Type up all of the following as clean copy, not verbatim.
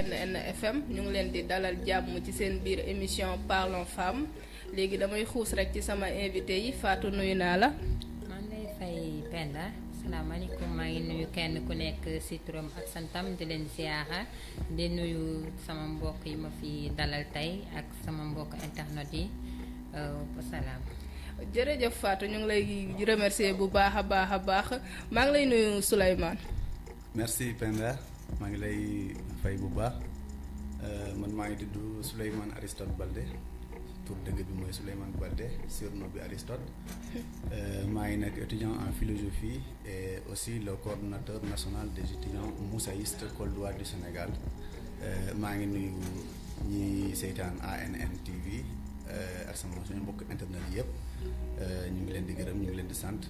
ANN FM ñu ngi leen di dalal jàmm ci seen biir émission Parlons Femmes léegi damay xuus rek ci sama invité yi Fatou nuyu naa la. man lay fay Penda salaamaaleykum maa ngi nuyu kenn ku nekk ci turam ak santam di leen ziara di nuyu sama mbokk yi ma fi dalal tey ak sama mbokk internet yi wasalaam. jërëjëf Fatou ñu ngi lay remercier bu baax a baax maa ngi lay nuyu Souleymane. merci Penda maa ngi lay fay bu baax man maa ngi tudd Souleymane Aristote Baldé tur dëgg bi mooy Souleymane Baldé surnom bi Aristote maa ngi nekk étudiant en philosophie et aussi le coordonnateur national des étudiants moussaïstes Col d'Ivoire du Sénégal maa ngi nuyu ñi seytaan ANN TV ak sama suñu mbokk internet yëpp ñu ngi leen di gërëm ñu ngi leen di sant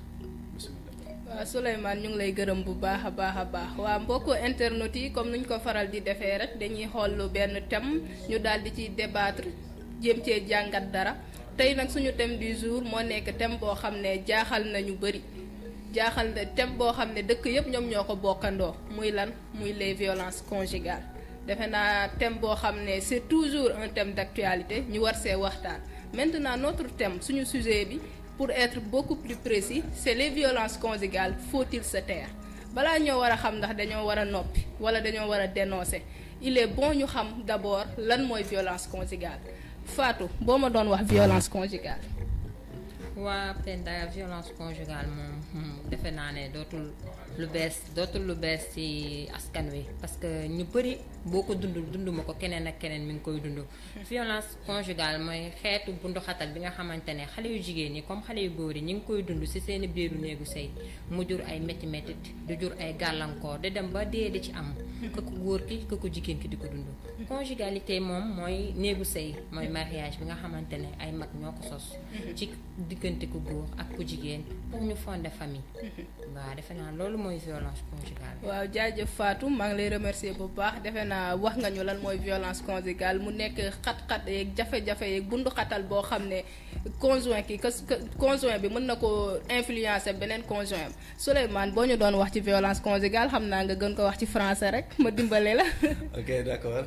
bismillah. waaw Souleymane ñu ngi lay gërëm bu baax a baax waa mbokku internet yi comme nuñ ko faral di defee rek dañuy xool lu benn thème ñu daal di ciy débattre jéem cee jàngat dara tey nag suñu thème du jour moo nekk thème boo xam ne jaaxal nañu bëri jaaxal na thème boo xam ne dëkk yëpp ñoom ñoo ko bokkandoo muy lan muy les violences conjugales. defe naa thème boo xam ne c'est toujours un thème d'actualité ñu war see waxtaan maintenant notre thème suñu sujet bi pour être beaucoup plus précis c'est les violences conjugales faut-il se taire balaa ñoo war a xam ndax dañoo war a noppi wala dañoo war a dénoncer il est bon ñu xam d'abord lan mooy violence conjugale Fatou boo ma doon wax violence conjugale. waa Penda violence conjugale moom defe naa ne dootul lu bees ci askan wi parce que ñu bëri boo ko dunduma ko keneen ak keneen mi ngi koy dund. violence conjugale mooy xeetu bunduxatal bi nga xamante ne xale yu jigéen ñi comme xale yu góor yi ñu ngi koy dund ci seeni biiru néegu sëy mu jur ay métti du jur ay gàllankoor di dem ba dee di ci am. ka ko góor ki ka ko jigéen ki di ko dund. conjugalité moom mooy néegu sëy mooy mariage bi nga xamante ne ay mag ñoo ko sos. ci diggante ku góor ak ku jigéen pour ñu fonder famille. waaw defe naa loolu mooy violence conjugale. waaw jaajëf Fatou maa ngi lay remercier bu baax defe naa wax nga ñu lan mooy violence conjugale mu nekk xat-xat yeeg jafe-jafe yeeg bundu xatal boo xam ne conjoint bi mën na ko influencer beneen conjoint Souleymane boo ñu doon wax ci violence conjugale xam naa nga gën ko wax ci français rek ma dimbale la. ok d'accord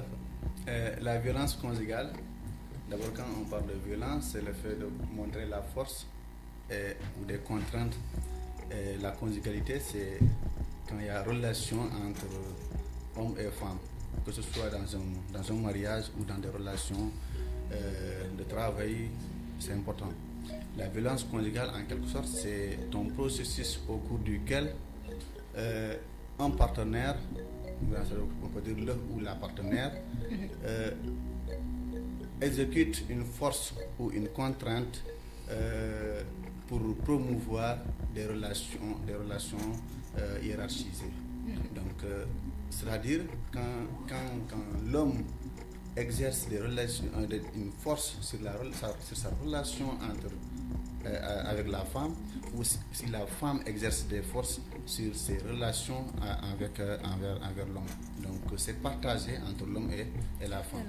la violence conjugale d'abord quand on parle de violence c'est le fait de montrer la force ou des contraintes. Et la conjugalité, c'est quand il y a relation entre hommes et femmes, que ce soit dans un mariage ou dans des relations de travail, c'est important. La violence conjugale, en quelque sorte, c'est un processus au cours duquel un partenaire, on peut dire le ou la partenaire, exécute une force ou une contrainte pour promouvoir des relations hiérarchisées. Donc, c'est-à-dire quand l'homme exerce une force sur sa relation avec la femme, ou si la femme exerce des forces sur ses relations envers l'homme. Donc c'est partagé entre l'homme et la femme.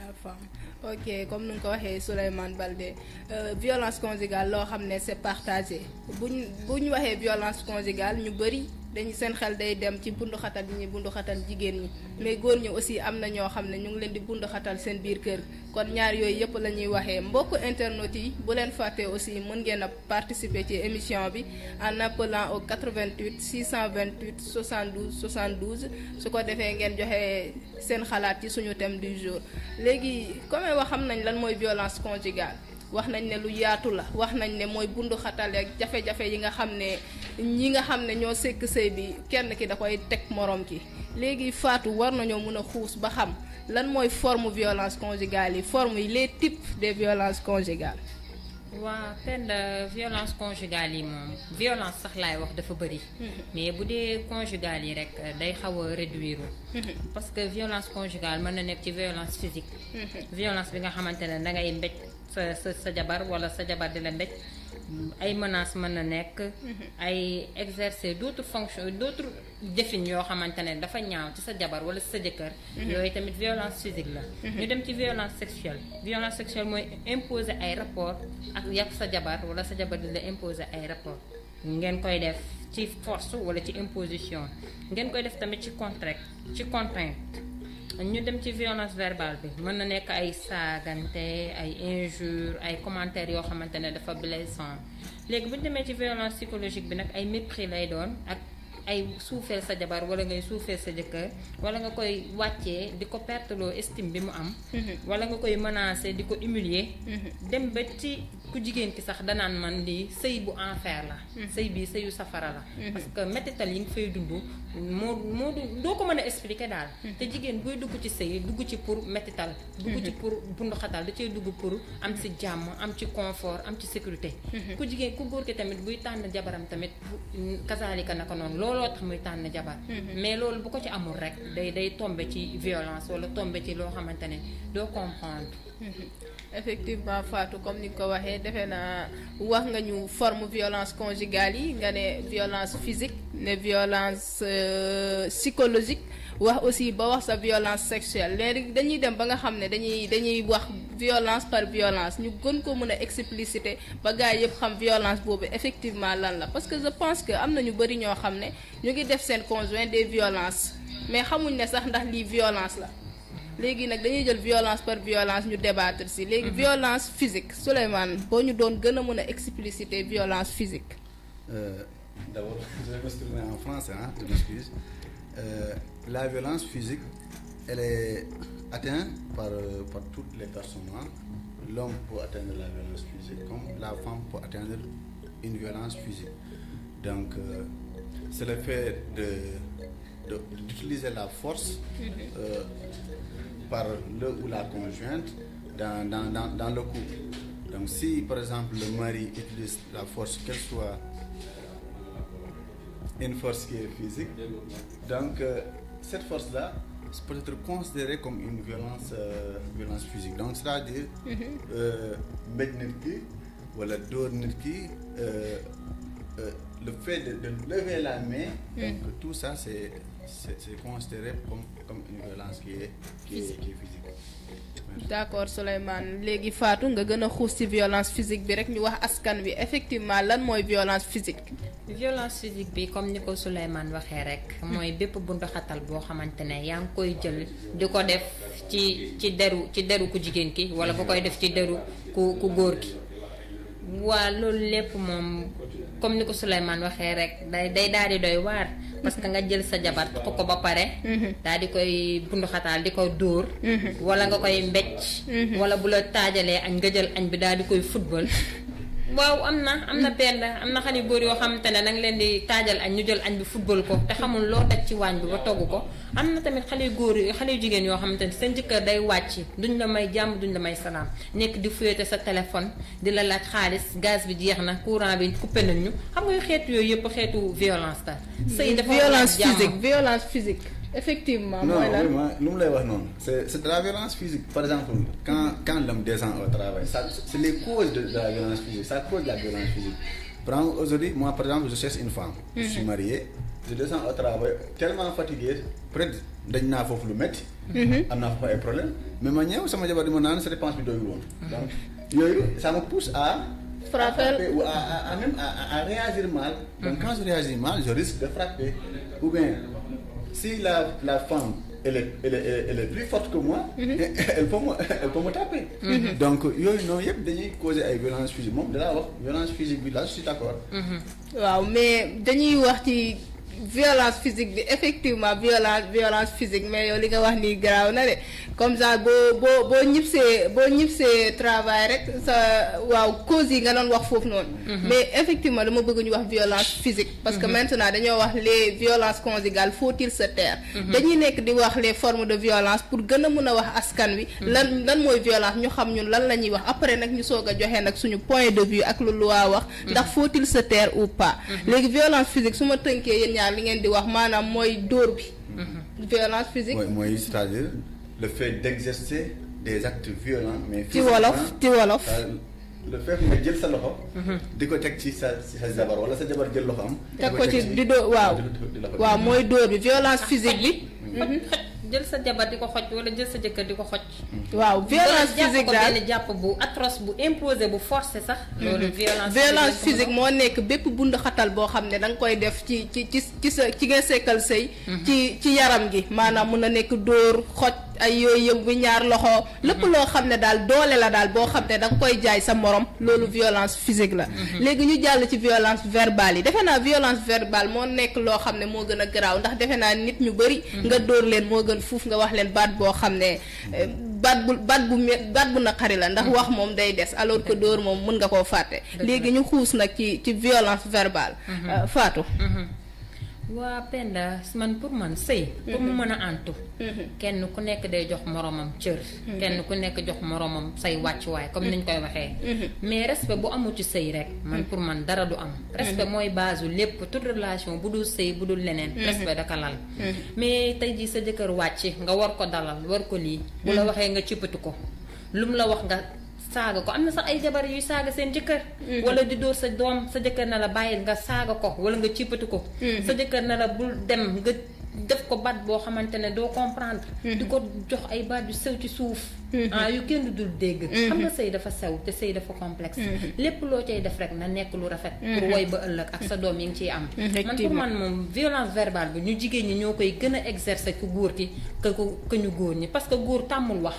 ok comme nu nga ko waxee Souleymane Baldé violence conjugale loo xam ne c'est partagé bu ñu waxee violence conjugale ñu bëri dañu seen xel day dem ci bunduxatal yi ñuy bunduxatal jigéen ñi mais góor ñi aussi am na ñoo xam ne ñu ngi leen di bunduxatal seen biir kër kon ñaar yooyu yëpp la ñuy waxee mbokku internautes yi bu leen fàtte aussi mën ngeen a participer ci émission bi en appelant au 88 628 72 72 su ko defee ngeen joxe seen xalaat ci suñu thème du jour léegi comme wax xam nañ lan mooy violence conjugale wax nañ ne lu yaatu la wax nañ ne mooy bundu xatale ak jafe-jafe yi nga xam ne ñi nga xam ne ñoo sekk sëy bi kenn ki da koy teg morom ki léegi Fatou war nañoo mën a xuus ba xam lan mooy forme violence conjugale yi forme yi les types des violences conjugales. waa Penda violence conjugale yi moom violence sax laay wax dafa bëri. mais bu dee conjugale yi rek day xaw a réduire. parce que violence conjugale mën na nekk ci violence physique. violence bi nga xamante ne da ngay mbéj sa jabar wala sa jabar di la mbéj ay menaces mën na nekk. ay exercer d'autres fonctions d'autres jëfin yoo xamante ne dafa ñaaw ci sa jabar wala ci sa jëkkër. yooyu tamit violence physique la. ñu dem ci violence sexuelle. violence sexuelle mooy imposer ay rapport ak yàq sa jabar wala sa jabar di la imposer ay rapport ngeen koy def ci force wala ci imposition ngeen koy def tamit ci contrainte ñu dem ci violence verbale bi mën na nekk ay saagante ay injures ay commentaires yoo xamante ne dafa blessant léegi bu ñu demee ci violence psychologique bi nag ay mépris lay doon ak ay suufeel sa jabar wala ngay suufeel sa jëkkër wala nga koy wàccee di ko perteloo estime bi mu am wala nga koy menacer di ko humilier dem ba ci ku jigéen ki sax danaan man lii sëy bu enfer la sëy bii sëyu safara la parce que mettital yi nga fay dund moo doo ko mën a expliquer daal te jigéen buy dugg ci sëy dugg ci pour mettital dugg ci pour bunduxatal da cay dugg pour am ci jàmm am ci confort am ci sécurité ku jigéen ku góor ki tamit buy tànn jabaram tamit kasaalika naka noonu looloo tax muy tànn jabar mais loolu bu ko ci amul rek day tombe ci violence wala tombe ci loo xamante ne doo comprendre effectivement Fatou comme ni nga ko waxee defe naa wax nga ñu forme violence conjugale yi nga ne violence physique ne violence psychologique wax aussi ba wax sa violence sexuelle léegi dañuy dem ba nga xam ne dañuy wax violence par violence ñu gën ko mën a expliciter ba gars yëpp xam violence boobu effectivement lan la parce que je pense que am na ñu bari ñoo xam ne ñu ngi def seen conjoint des violences mais xamuñ ne sax ndax lii violence la léegi nag dañuy jël violence par violence ñu débattre ci léegi violence physique Souleymane boo ñu doon gën a mën a expliciter violence physique. D'abord je vais m'exprimer en français je m'excuse. La violence physique elle est atteinte par toutes les personnes. L'homme peut atteindre la violence physique comme la femme peut atteindre une violence physique. Donc c'est le fait d'utiliser la force par le ou la conjointe dans le couple. Donc si par exemple le mari utilise la force, qu'elle soit une force qui est physique, donc cette force-là peut être considérée comme une violence physique. Donc c'est-à-dire mbéj nit ki wala dóor nit ki le fait de lever la main, donc tout ça c'est considéré comme une violence qui est physique. D'accord Souleymane léegi Fatou nga gën a xuus ci violence physique bi rek ñu wax askan wi effectivement lan mooy violence physique. violence physique bi comme ni ko Souleymane waxee rek mooy bépp buntu xatal boo xamante ne yaa ngi koy jël di ko def ci deru ku jigéen ki wala nga koy def ci deru ku góor ki waa loolu lépp moom comme ni ko Souleymane waxee rek day daal di doy waar parce que nga jël sa jabar ko ba pare daal di koy bunduxataal di ko dóor wala nga koy mbécc wala bu la taajalee añ nga jël añ bi daal di koy football waaw am na xale góor yoo xamante ne nanga leen di taajal añ ñu jël añ bi football ko te xamul loo daj ci waañ bi ba togg ko am na tamit xale jigéen yoo xamante ne seen jëkkër day wàcc duñ la may jàmm duñ la may salaam nekk di fuyete sa téléphone di la laaj xaalis gaz bi jeex na courant bi coupé nañ ñu xam nga xeetu yooyu yëpp xeetu violence la sëy dafa violence physique effectivement mooy lan non lu mu lay wax noonu c'est de la violence physique. Par exemple quand l'homme descend au travail ça c'est les causes de la violence physique, ça cause la violence physique. Par exemple aujourd'hui moi par exemple je cherche une femme, je suis marié, je descends au travail tellement fatigué peut-être dañ naa foofu lu métti am naa foofu ay problème mais ma ñëw sama jabar di ma naan sa dépense bi doyul woon donc yooyu ça me pousse à frapper ou à réagir mal. Donc quand je réagis mal je risque de frapper ou bien si la femme elle est plus forte que moi, elle peut me taper. Donc yooyu noonu yëpp dañuy causer ay violence physique moom dalaa wax violence physique bi là je suis d'accord. waaw mais dañuy wax ci violence physique bi effectivement violence physique mais yow li nga wax nii garaaw na de comme ça boo ñibsee travail rek sa waaw cause yi nga doon wax foofu noonu. mais effectivement dama bëgg ñu wax violence physique. parce que maintenant dañoo wax les violences conjugales faut-il se taire. dañuy nekk di wax les formes de violence pour gën a mën a wax askan wi. lan mooy violence ñu xam ñun lan la ñuy wax après nag ñu soog a joxe nag suñu point de vue ak lu loi wax. ndax faut-il se taire ou pas. léegi violence physique su ma tënkee yéen ñaar li ngeen di wax maanaam mooy dóor bi. violence physique mooy c'est-à-dire le fait d'exercer des actes violents mais ci wolof le fait nga jël sa loxo di ko teg ci sa jabar wala sa jabar jël loxo am teg ko ci di dóor waaw mooy dóor bi violence physique bi jël sa jabar di ko xoj wala jël sa jëkkër di ko xoj. waaw violence physique daal benn jàpp bu atroce bu imposé bu forcé sax. loolu violence physique moo nekk bépp bund xatal boo xam ne da nga koy def ci nga sekkal sëy ci yaram gi maanaam mun na nekk dóor xoj ay yooyu yëpp bu ñaar loxo lépp loo xam ne daal doole la daal boo xam ne da nga koy jaay sa morom loolu violence physique la léegi ñu jàll ci violence verbale yi defe naa violence verbale moo nekk loo xam ne moo gën a garaaw ndax defe naa nit ñu bëri nga dóor leen moo gën fuuf nga wax leen baat boo xam ne baat bu naqari la ndax wax moom day des alors que dóor moom mën nga koo fàtte léegi ñu xuus nag ci violence verbale Fatou waa Penda man pour man sëy pour mu mën a antu kenn ku nekk day jox moromam cër kenn ku nekk jox moromam say wàccuwaay comme niñ koy waxee mais respect bu amul ci sëy rek man pour man dara du am respect mooy base u lépp toute relation bu dul sëy bu dul leneen respect daka lal mais tey jii sa jëkkër wàcc nga war ko dalal war ko lii bu la waxee nga cippatu ko lu mu la wax nga saaga ko am na sax ay jabar yuy saaga seen jëkkër wala di dóor sa doom sa jëkkër na la bàyyil nga saaga ko wala nga cippatu ko sa jëkkër na la bul dem nga def ko baat boo xamante ne doo comprendre di ko jox ay baat yu sew ci suuf yu kenn dul dégg xam nga sëy dafa sew te sëy dafa complexe lépp loo cay def rek na nekk lu rafet pour woy ba ëllëg ak sa doom yi ngi ciy am man pour man moom violence verbale bi ñu jigéen ñi ñoo koy gën a exercer ku góor ki que ñu góor ñi parce que góor tàmmul wax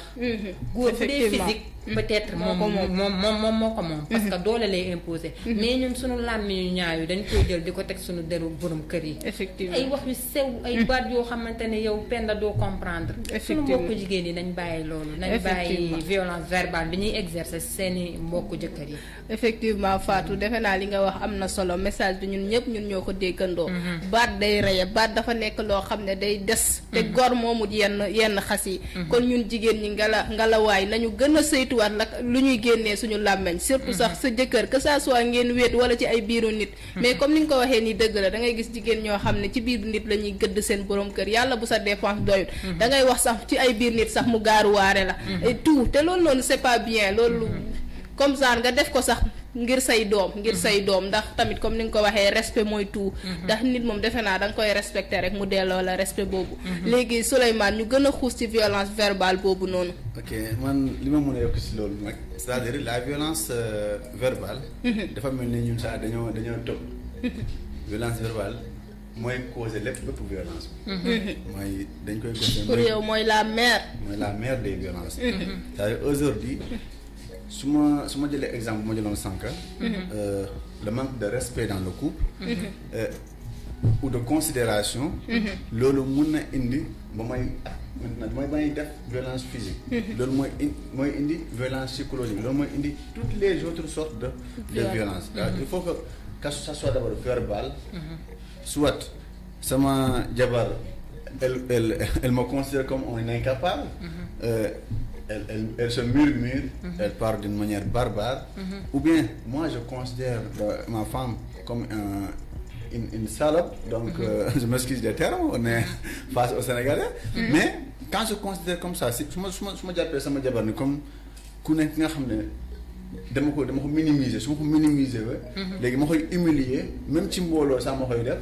góor bu dee physique peut-être moom moo ko moom parce que doole lay imposer mais ñun suñu làmmiñ yu ñaaw yi dañ koy jël di ko teg suñu deru borom kër yi effectivement ay wax yu sew ay baat yoo xamante ne yow Penda doo comprendre suñu mbokku jigéen yi nañ bàyyi loolu nañ bàyyi violence verbale bi ñuy exercer seeni mbokku jëkkër yi effectivement Fatou defe naa li nga wax am na solo message bi ñun ñëpp ñun ñoo ko déggandoo baat day reye baat dafa nekk loo xam ne day des te gor moomut yenn xas yi kon ñun jigéen ñi ngalawaay nañu gën a saytuwaat nag lu ñuy génnee suñu làmmeñ surtout sax sa jëkkër que ça soit ngeen wéet wala ci ay biiru nit mais comme ni nga ko waxee ni dëgg la da ngay gis jigéen ñoo xam ne ci biiru nit la ñuy gëdd seen borom kër yàlla bu sa dépense doyut da ngay wax sax ci ay biir nit sax mu gaaruwaare la et tout te loolu noonu c'est pas bien loolu comme ça nga def ko sax ngir say doom ndax tamit comme ni nga ko waxee respect mooy tout ndax nit moom defe naa da nga koy respecter rek mu delloo la respect boobu léegi Souleymane ñu gën a xuus ci violence verbale boobu noonu ok man li ma mën a yokk ci loolu nag c'est-à-dire la violence verbale dafa mel ni ñun sax dañoo topp violence verbale mooy causer lépp violence mooy dañ koy pour yow mooy la mère des violences c'est-à-dire aujourd'hui su ma jëlee exemple bu ma jëloon sànq le manque de respect dans le couple ou de considération loolu mun na indi ba may def violence physique loolu mooy indi violence psychologique loolu mooy indi toutes les autres sortes de violence il faut que ça soit d'abord verbal soit sama jabar elle me considère comme un incapable elle se murmure elle parle d'une manière barbare ou bien moi je considère ma femme comme une salope donc je m'excuse des termes on est face aux Sénégalais mais quand je considère comme ça si su ma jàppee sama jabar ni comme ku nekk nga xam ne dama ko minimiser su ma ko minimiser léegi ma koy humilier même ci mbooloo sax ma koy def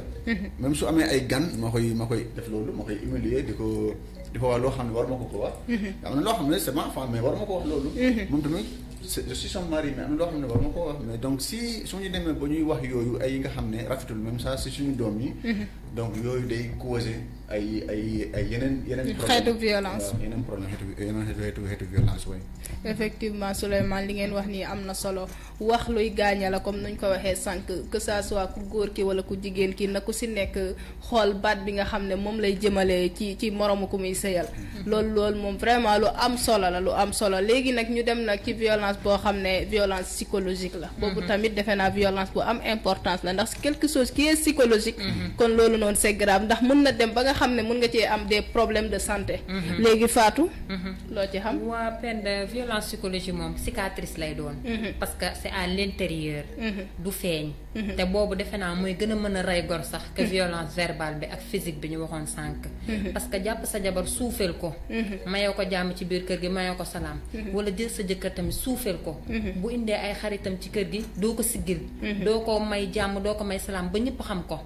même su amee ay gan ma koy def loolu ma koy humilier di ko wax loo xam ne war ma ko wax am na loo xam ne c'est ma femme mais war ma ko wax loolu moom tamit je suis son mari mais am na loo xam ne war ma ko wax mais donc si suñu demee ba ñuy wax yooyu ay nga xam ne rafetul même ça si suñu doom yi donc yooyu day causer ay yeneen xeetu violence yeneen problème xeetu violence way effectivement Souleymane li ngeen wax nii am na solo wax luy gaaña la comme nuñ ko waxee sànq que ça soit ku góor ki wala ku jigéen ki na ku si nekk xool baat bi nga xam ne moom lay jëmale ci moromu ku muy sëyal loolu moom vraiment lu am solo léegi nag ñu dem nag ci violence boo xam ne violence psychologique la boobu tamit defe naa violence bu am importance la ndax quelque chose qui est psychologique kon loolu noonu c'est grave ndax mën na dem ba nga xam ne mën nga cee am des problèmes de santé léegi Fatou loo ci xam waa Penda violence psychologique moom cicatrice lay doon parce que c'est à l'intérieur du feeñ te boobu defe naa mooy gën a mën a rey gor sax que violence verbale bi ak physique bi ñu waxoon sànq parce que jàpp sa jabar suufeel ko mayoo ko jàmm ci biir kër gi mayoo ko salaam wala jël sa jëkkër tamit suufeel ko bu indee ay xaritam ci kër gi doo ko siggil doo ko may jàmm doo ko may salaam ba ñëpp xam ko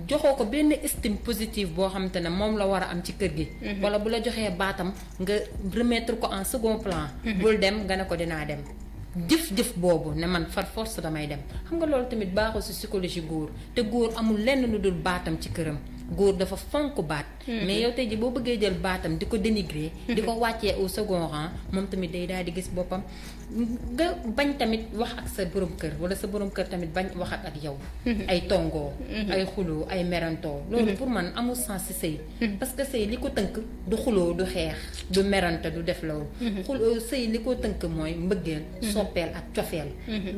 joxoo ko benn estime positive boo xamante ne moom la war a am ci kër gi wala bu la joxee baatam nga remettre ko en second plan bul dem nga ne ko dinaa dem jëf boobu ne man far force damay dem xam nga loolu tamit baaxul ci psychologie góor te góor amul lenn lu dul baatam ci këram góor dafa fonk baat. mais yow tey ji boo bëggee jël baatam di ko dénigrer. di ko wàccee au second rang moom tamit day daal di gis boppam. nga bañ tamit wax ak sa borom kër wala sa borom kër tamit bañ wax ak yow. ay tongoo. ay xuloo ay merantoo. loolu pour man amul sens ci sëy. parce que sëy li ko tënk du xuloo du xeex du merante du def loolu. sëy li ko tënk mooy mbëggeel. soppeel ak cofeel.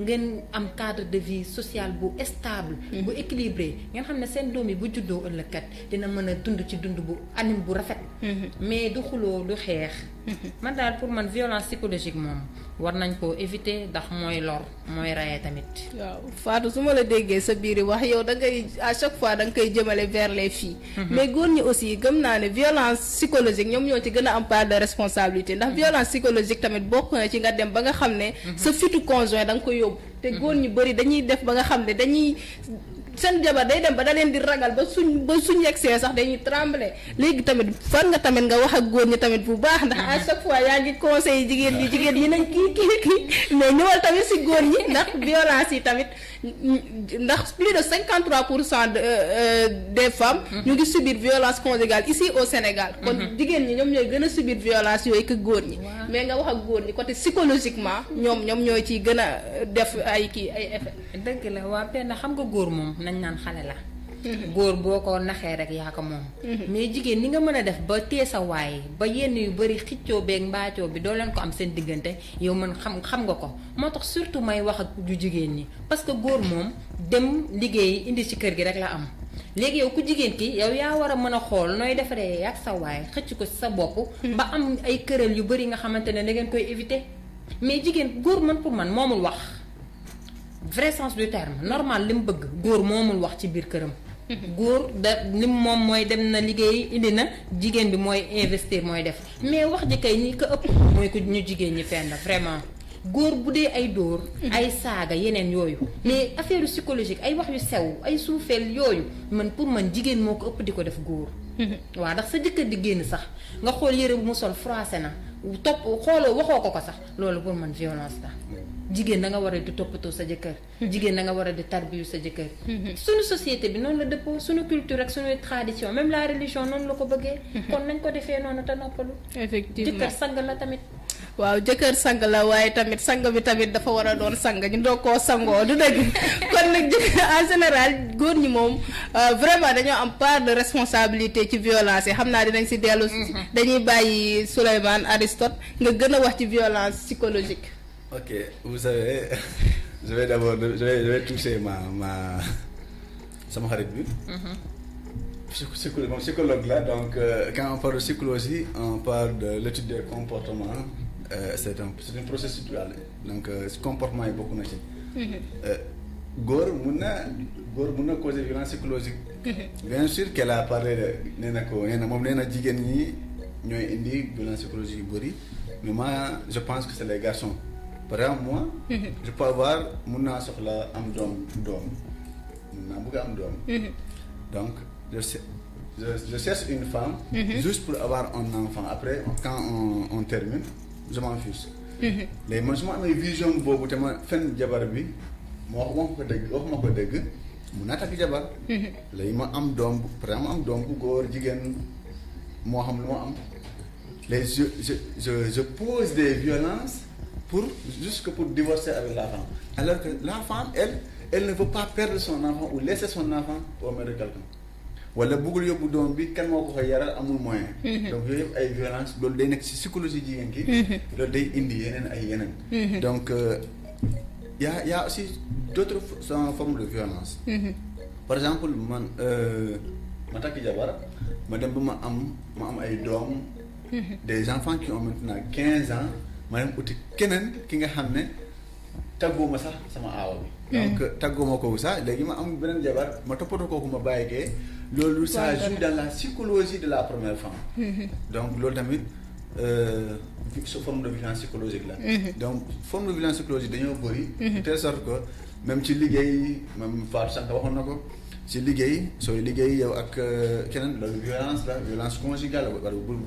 ngeen am cadre de vie social bu stable. bu équilibré ngeen xam ne seen doom yi bu juddoo ëllëg kat dina mën a dund ci dund bu anime bu rafet. mais du xuloo du xeex. man daal pour man violence psychologique moom war nañ koo éviter ndax mooy lor mooy raye tamit. waaw Fatou su ma la déggee sa biir wax yow da ngay à chaque fois da nga koy jëmale vers les filles. mais góor ñi aussi gëm naa ne violence psychologique ñoom ñoo ci gën a am part de responsabilité ndax violence psychologique tamit bokk na ci nga dem ba nga xam ne. sa fitu conjoint da nga ko yóbbu. te góor ñu bëri dañuy def ba nga xam ne dañuy. seen jabar day dem ba da leen di ragal ba suñ yegsee sax dañuy trembler léegi tamit fan nga tamit nga wax ak góor ñi tamit bu baax ndax à chaque fois yaa ngi conseil jigéen ñi nañ kii mais ñëwal tamit si góor ñi ndax violence yi tamit ndax plus de 53% des femmes ñu ngi subir violence conjugale ici au Sénégal kon jigéen ñi ñoom ñooy gën a subir violence yooyu que góor ñi mais nga wax ak góor ñi côté psychologiquement ñoom ñooy ciy gën a def ay effet. dëgg la waa Penda xam nga góor moom nañ naan xale la. góor boo ko naxee rek yaa ko moom. mais jigéen ni nga mën a def ba tee sa waay ba yenn yu bëri xiccoo beeg mbaacoo bi doo leen ko am seen diggante yow man xam nga ko moo tax surtout may wax ak ju jigéen ñi parce que góor moom dem liggéey indi ci kër gi rek la am. léegi yow ku jigéen ki yow yaa war a mën a xool nooy defaree ak sa waay xëcc ko ci sa bopp. ba am ay këral yu bëri nga xamante ne da ngeen koy éviter mais jigéen góor man pour man moomul wax. vrai sens du terme normal li mu bëgg góor moomul wax ci biir këram. góor da lim moom mooy dem na liggéey indi na jigéen bi mooy investir mooy def mais wax ji kay ñi ko ëpp mooy ko ñu jigéen ñi fenn vraiment góor bu dee ay dóor. ay saaga yeneen yooyu. mais affaire psychologique ay wax yu sew ay suufeel yooyu man pour man jigéen moo ko ëpp di ko def góor. waaw ndax sa jëkkër di génn sax nga xool yére bu mu sol froissé na topp xooloo waxoo ko sax loolu pour man violence la. jigéen da nga war a di toppatoo sa jëkkër. jigéen da nga war a di tarbiyu sa jëkkër. suñu société bi noonu la dëppoo suñu culture ak suñu tradition même la religion noonu la ko bëggee. kon nañ ko defee noonu te noppalu. effectivement jëkkër sang la tamit. waaw jëkkër sang la waaye tamit sang bi tamit dafa war a doon sang ñu doo koo sangoo du dëgg kon nag en général góor ñi moom vraiment dañoo am part de responsabilité ci violence yi xam naa dinañ si dellu. dañuy bàyyi Souleymane Aristote nga gën a wax ci violence psychologique. Ok, vous savez, je vais toucher sama xarit bi. Mon psychologue là, donc quand on parle de psychologie, on parle de l'étude des comportements. C'est un processus dual. Donc comportement yi bokk na ci. góor mun na causer violence psychologique. Bien sûr qu'elle a parlé de moom nee na jigéen ñi ñooy indi violence psychologique yu bëri mais moi je pense que c'est les garçons. Par exemple moi. je peux avoir mun naa soxla am doom mun naa bëgg am doom. donc je cherche une femme. juste pour avoir un enfant après quand on termine je m'en fiche. léegi man su ma amee vision boobu te ma fenn jabar bi waxuma ko dégg mun naa takk jabar. léegi ma am doom par exemple ma am doom bu góor jigéen moo xam lu ma am léegi je pose des violences. Juste pour divorcer avec la femme. Alors que la femme, elle ne veut pas perdre son enfant ou laisser son enfant aux mains de quelqu'un. Wala bëggul yóbbu doom bi kan moo ko koy yaral amul moyen. donc yooyu yëpp ay violence loolu day nekk ci psychologie jigéen ki. loolu day indi yeneen. donc y a aussi d'autres formes de violence. par exemple man ma takk jabar ma dem ba ma am ay doom. des enfants qui ont maintenant 15 ans. ma dem uti keneen ki nga xam ne tàgguwuma sax sama aawa bi. donc tàgguwuma kooku sax léegi ma am beneen jabar ma toppatoo kooku ma bàyyi kee loolu ça joue dans la psychologie de la première femme. donc loolu tamit forme de violence psychologique la. donc forme de violence psychologique dañoo bëri. de telle sorte que même ci liggéey même Fatou Sànq waxoon na ko ci liggéey sooy liggéey yow ak keneen loolu violence la violence conjugale vous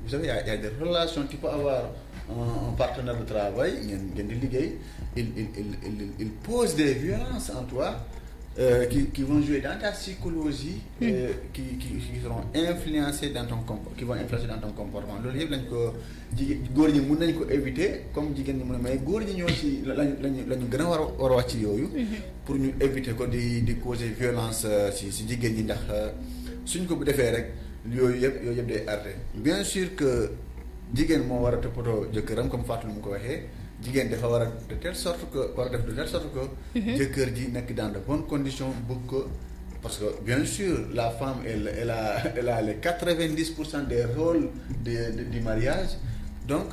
savez y a des relations tu peux avoir un partenaire de travail ngeen di liggéey il pose des violences en toi qui vont jouer dans ta psychologie, qui seront influencés dans ton comportement loolu yëpp lañ ko góor ñi mun nañ ko éviter comme jigéen ñi mun a mais góor ñi ñoo ci lañu gën a war a wax ci yooyu. pour ñu éviter ko di causer violence ci jigéen ñi ndax suñ ko defee rek yooyu yëpp day arrêté bien sûr que jigéen moo war a toppatoo jëkkëram comme Fatou mu ko waxee. jigéen dafa war a de telle sorte que jëkkër ji nekk dans de bonnes conditions bëgg ko parce que bien sûr la femme elle a les 90% des rôles du mariage donc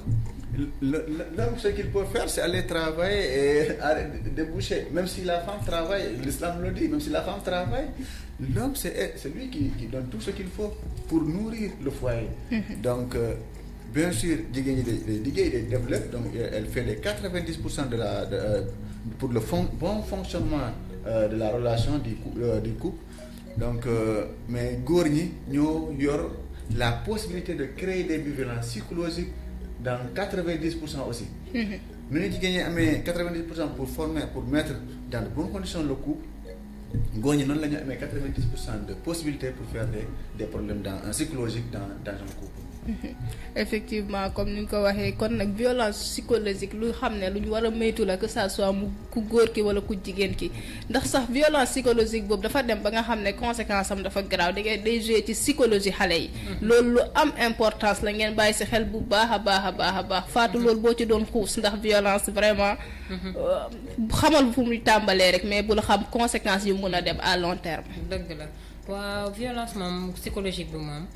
l'homme ce qu'il peut faire c'est aller travailler et déboucher même si la femme travaille l'islam le dit même si la femme travaille l'homme c'est lui qui donne tout ce qu'il faut pour nourrir le foyer donc bien sûr jigéen ñi day liggéey day développe donc elle fait les 90% pour le bon fonctionnement de la relation du couple donc mais góor ñi ñoo yor la possibilité de créer des violences psychologiques dans 90% aussi. nu ñu jigéen ñi amee 90% pour mettre dans de bonnes conditions le couple góor ñi noonu la ñu amee 90% de possibilités pour faire des problèmes psychologiques dans un couple. effectivement comme ni nga ko waxee kon nag violence psychologique lu xam ne lu ñu war a moytu la que ça soit mu ku góor ki wala ku jigéen ki ndax sax violence psychologique boobu dafa dem ba nga xam ne conséquence am dafa garaaw day jouer ci psychologie xale yi. loolu lu am importance la ngeen bàyyi si xel bu baax a baax Fatou loolu boo ci doon xuus ndax violence vraiment. xamal fu muy tàmbalee rek mais bu la xam conséquences yu mun a dem à long terme. dëgg la waaw violence moom psychologique bi moom.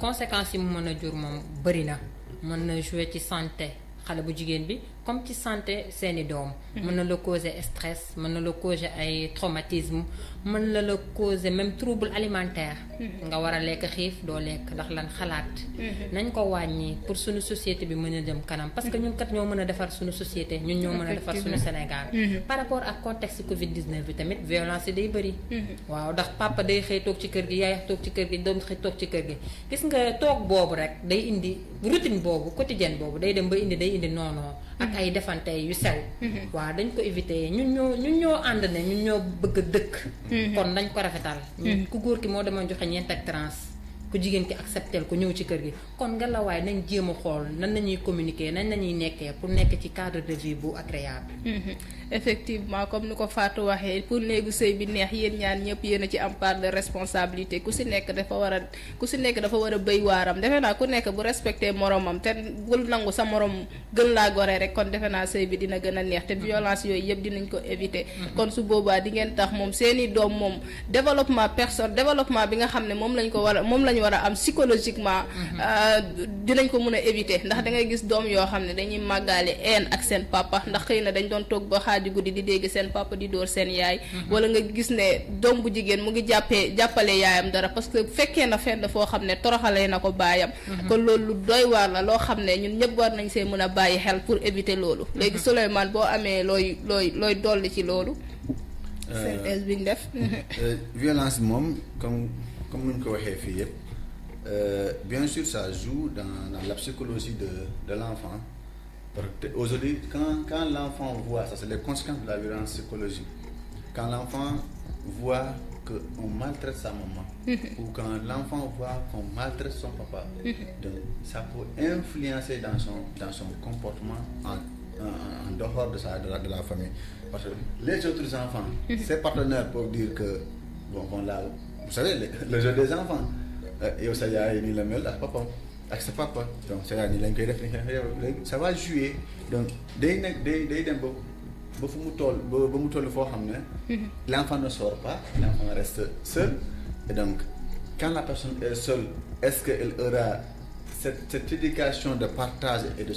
conséquences yi mu mën a jur moom bëri na mën na jouer ci santé xale bu jigéen bi comme ci santé seeni doom. mën na la causer stress mën na la causer ay traumatisme mën na la causer même trouble alimentaire. nga war a lekk xiif doo lekk ndax lan xalaat. nañ ko wàññi pour suñu société bi mën a dem kanam parce que ñun kat ñoo mën a defar suñu société ñun ñoo mën a defar suñu Sénégal. par rapport ak contexte Covid 19 bi tamit violence yi day bëri. waaw ndax papa day xëy toog ci kër gi yaay toog ci kër gi doom xëy toog ci kër gi gis nga toog boobu rek day indi routine boobu quotidienne boobu day dem ba day indi noonoo ak ay defante yu sew. waaw dañ ko éviter ñun ñoo ànd ne ñun ñoo bëgg a dëkk. kon dañ ko rafetal. ku góor ki moo demoon joxe ñeent ak trans ku jigéen ki accepté ko ñëw ci kër gi kon nga la waaye nañ jéem a xool nan nañuy communiquer nan nañuy nekkee pour nekk ci cadre de vie bu agréable. effectivement comme ni ko Fatou waxee pour néegu sëy bi neex yéen ñaan ñëpp yéen a ci am part de responsabilité ku si nekk dafa war a béy waaram defe naa ku nekk bu respecté moromam te bul nangu sa morom gën laa gore rek kon defe naa sëy bi dina gën a neex te violence yooyu yëpp dinañ ko éviter. kon su boobaa di ngeen tax moom seeni doom moom développement bi nga xam ne moom lañ war a am psychologiquement. dinañ ko mën a éviter ndax da ngay gis doom yoo xam ne dañuy màggaale haine ak seen papa ndax xëy na dañ doon toog ba xaaju guddi di dégg seen papa di dóor seen yaay. wala nga gis ne doom bu jigéen mu ngi jàppale yaayam dara parce que fekkee na fenn foo xam ne toroxalee na ko baayam. kon loolu lu doy waar la loo xam ne ñun ñëpp war nañ see mën a bàyyi xel pour éviter loolu. léegi Souleymane boo amee looy dolli ci loolu. synthèse bi ñu def. violence moom comme ni ñu ko waxee fii yëpp. Bien sûr, ça joue dans la psychologie de l'enfant. Aujourd'hui, quand l'enfant voit, ça c'est les conséquences de la violence psychologique. Quand l'enfant voit qu'on maltraite sa maman, ou quand l'enfant voit qu'on maltraite son papa, donc ça peut influencer dans son comportement en dehors de la famille. Parce que les autres enfants, ses partenaires peuvent dire que, bon là, vous savez, le jeu des enfants. yow sa yaay nii la mel ak papa ak sa papa donc sa yaay nii lañ koy def léegi ça va jouer donc day dem ba fu mu toll ba mu toll foo xam ne l'enfant ne sort pas l'enfant reste seul et donc quand la personne est seule est-ce qu'elle aura cette éducation de partage et de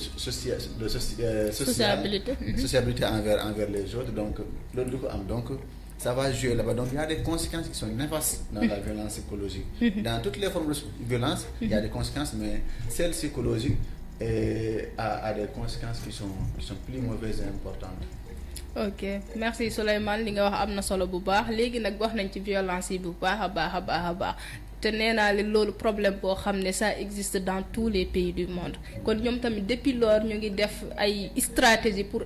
sociabilité envers les autres donc loolu du ko am donc ça va jouer là-bas. Donc il y a des conséquences qui sont néfastes dans la violence psychologique. Dans toutes les formes de violence, il y a des conséquences, mais celle psychologique a des conséquences qui sont plus mauvaises et importantes. ok merci Souleymane li nga wax am na solo bu baax léegi nag wax nañ ci violence yi bu baax a baax te nee naa leen loolu problème boo xam ne ça existe dans tous les pays du monde kon ñoom tamit depuis lors ñu ngi def ay stratégie pour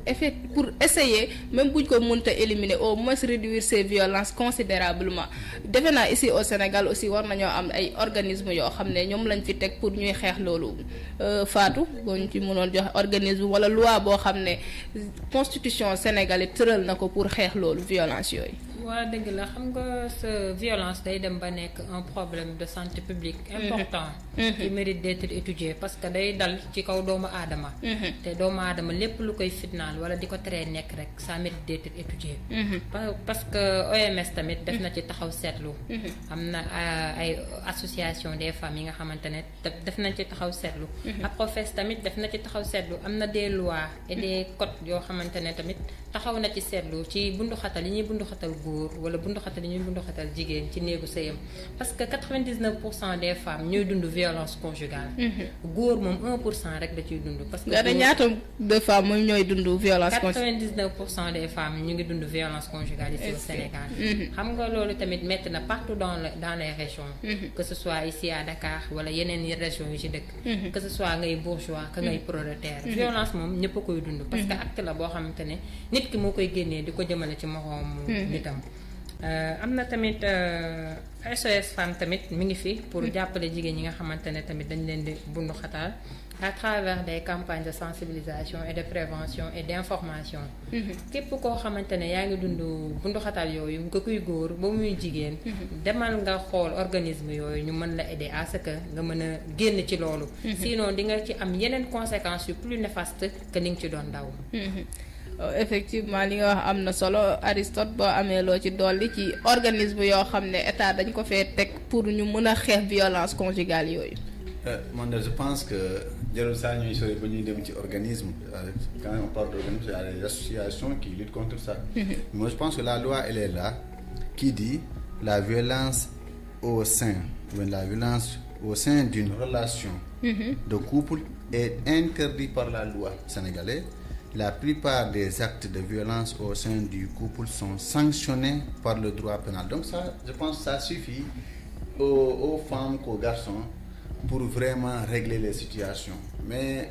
essayer même buñ ko mënta éliminer au moins réduire ces violences considérablement defe naa ici au Sénégal aussi war nañoo am ay organismes yoo xam ne ñoom lañ fi teg pour ñuy xeex loolu Fatou boo ñu ci mënoon joxe organisme wala loi boo xam ne constitution sénégalaise tëral na ko pour xeex loolu violence yooyu. waa dëgg la xam nga sa violence day dem ba nekk un problème de santé publique important qui mérite d'être étudié parce que day dal ci kaw doomu aadama te doomu aadama lépp lu koy fitnaal wala di ko teree nekk rek ça mérite d'être étudié parce que OMS tamit def na ci taxaw seetlu am na ay association des femmes yi nga xamante ne def nañ ci taxaw seetlu APROFES tamit def na ci taxaw seetlu am na des lois et des codes yoo xamante ne tamit taxaw na ci seetlu ci bunduxatal yi ñuy bunduxatal góor wala bunduxatal yi ñuy bunduxatal jigéen ci néegu sëyam parce que 99% des femmes ñooy dund violence conjugale. góor moom 1% rek da ciy dund. parce que góor ñaata de femmes mooy ñooy dund violence conjugale. 99% des femmes ñu ngi dund violence conjugale ici au Sénégal. xam nga loolu tamit métti na partout dans les régions. que ce soit ici à Dakar wala yeneen régions yi ci dëkk. que ce soit ngay bourgeois que ngay prolétaire. violence moom ñëpp a koy dund. parce que acte la boo xamante ne nit ki moo koy génnee di ko jëmale ci moroomu nitam. am na tamit SOS Femmes tamit mi ngi fi pour jàppale jigéen ñi nga xamante ne tamit dañ leen di bundu xataal à travers des campagnes de sensibilisation et de prévention et d'information. képp koo xamante ne yaa ngi dund bundu xataal yooyu nga kuy góor ba muy jigéen. demal nga xool organisme yooyu ñu mën la aider à ce que nga mën a génn ci loolu. sinon di nga ci am yeneen conséquences yu plus néfastes que ni nga ci doon daw. effectivement li nga wax am na solo Aristote boo amee loo ci dolli ci organisme yoo xam ne état dañ ko fee teg pour ñu mën a xeex violence conjugale yooyu. man je pense que jarul saa ñuy sori ba ñuy dem ci organisme quand on parle d'organisme il y a des associations qui luttent contre ça. Moi je pense que la loi elle est là qui dit la violence au sein d'une relation de couple est interdite par la loi sénégalaise. La plupart des actes de violence au sein du couple sont sanctionnés par le droit pénal. Donc ça, je pense que ça suffit aux femmes qu'aux garçons pour vraiment régler les situations. Mais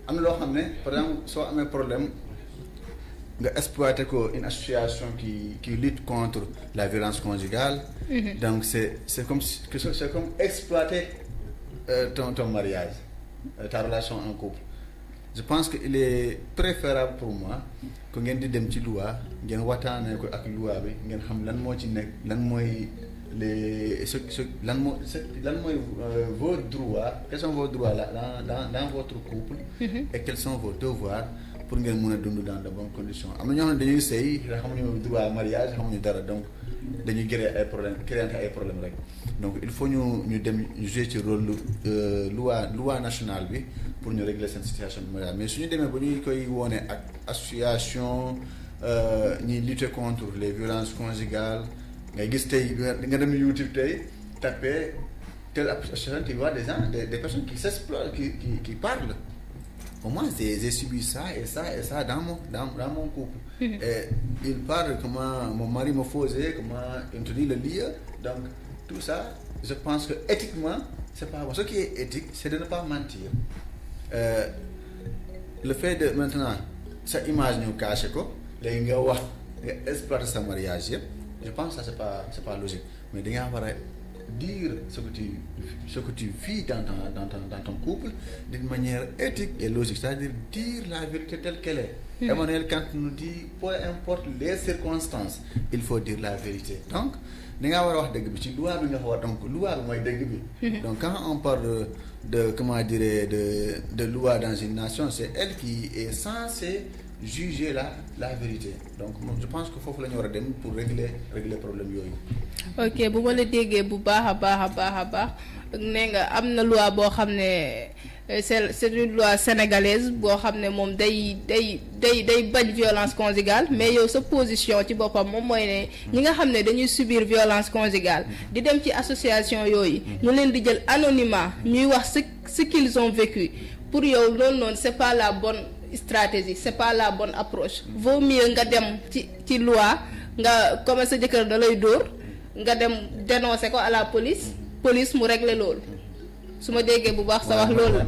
am na loo xam ne par exemple soo amee problème nga exploiter ko une association qui lutte contre la violence conjugale. Donc c'est comme exploiter ton mariage, ta relation en couple. Je pense que il est préférable pour moi que ngeen di dem ci loi ngeen waxtaanee ko ak loi bi ngeen xam lan moo ci nekk lan mooy lan mooy vos droits, quels sont vos droits là dans votre couple. Et quels sont vos devoirs pour ngeen mën a dund dans de bonnes conditions. Am na ñoo xam ne dañuy sëy xamuñu droit mariage xamuñu dara donc dañuy créer ay problème rek donc il faut ñu dem jouer ci rôle loi nationale bi pour ñu régler seen situation de mariage. Mais suñu demee ba ñuy koy woone ak association ñuy lutter contre les violences conjugales ngay gis tey nga dem YouTube tey taper telle association, tu vois des gens des personnes qui s'exploitent qui parlent. Moi j'ai subi ça et ça dans mon couple. Et il parle comment mon mari me faisait, comment introduire le lieu. Donc tout ça, je pense que éthiquement c'est pas bon. Ce qui est éthique, c'est de ne pas mentir. Le fait de maintenant sa image ñu caché ko léegi nga wax nga exploiter sa mariage yëpp, je pense que ça c'est pas logique. Mais da nga war a dire ce que tu vis dans ton couple d'une manière éthique et logique, c'est-à-dire dire la vérité telle qu'elle est. Emmanuel Kant nous dit peu importe les circonstances, il faut dire la vérité. Donc da ngaa war a wax dëgg bi ci loi bi nga war, donc loi bi mooy dëgg bi. Donc quand on parle de comment dire de loi dans une nation, c'est elle qui est censée juger la vérité. Donc je pense que foofu la ñu war a dem pour régler problème yooyu. ok bu ma la déggee bu baax a baax nee nga am na loi boo xam ne c'est une loi sénégalaise boo xam ne moom day bañ violence conjugale, mais yow sa position ci boppam moom mooy ne ñi nga xam ne dañuy subir violence conjugale di dem ci association yooyu ñu leen di jël anonymat ñuy wax ce qu'ils ont vécu. Pour yow loolu noonu c'est pas la bonne stratégie, c'est pas la bonne approche. Vaut mieux nga dem ci loi nga comme sa jëkkër da lay dóor nga dem dénoncer ko à la police police mu régler loolu su ma déggee bu baax sa wax loolu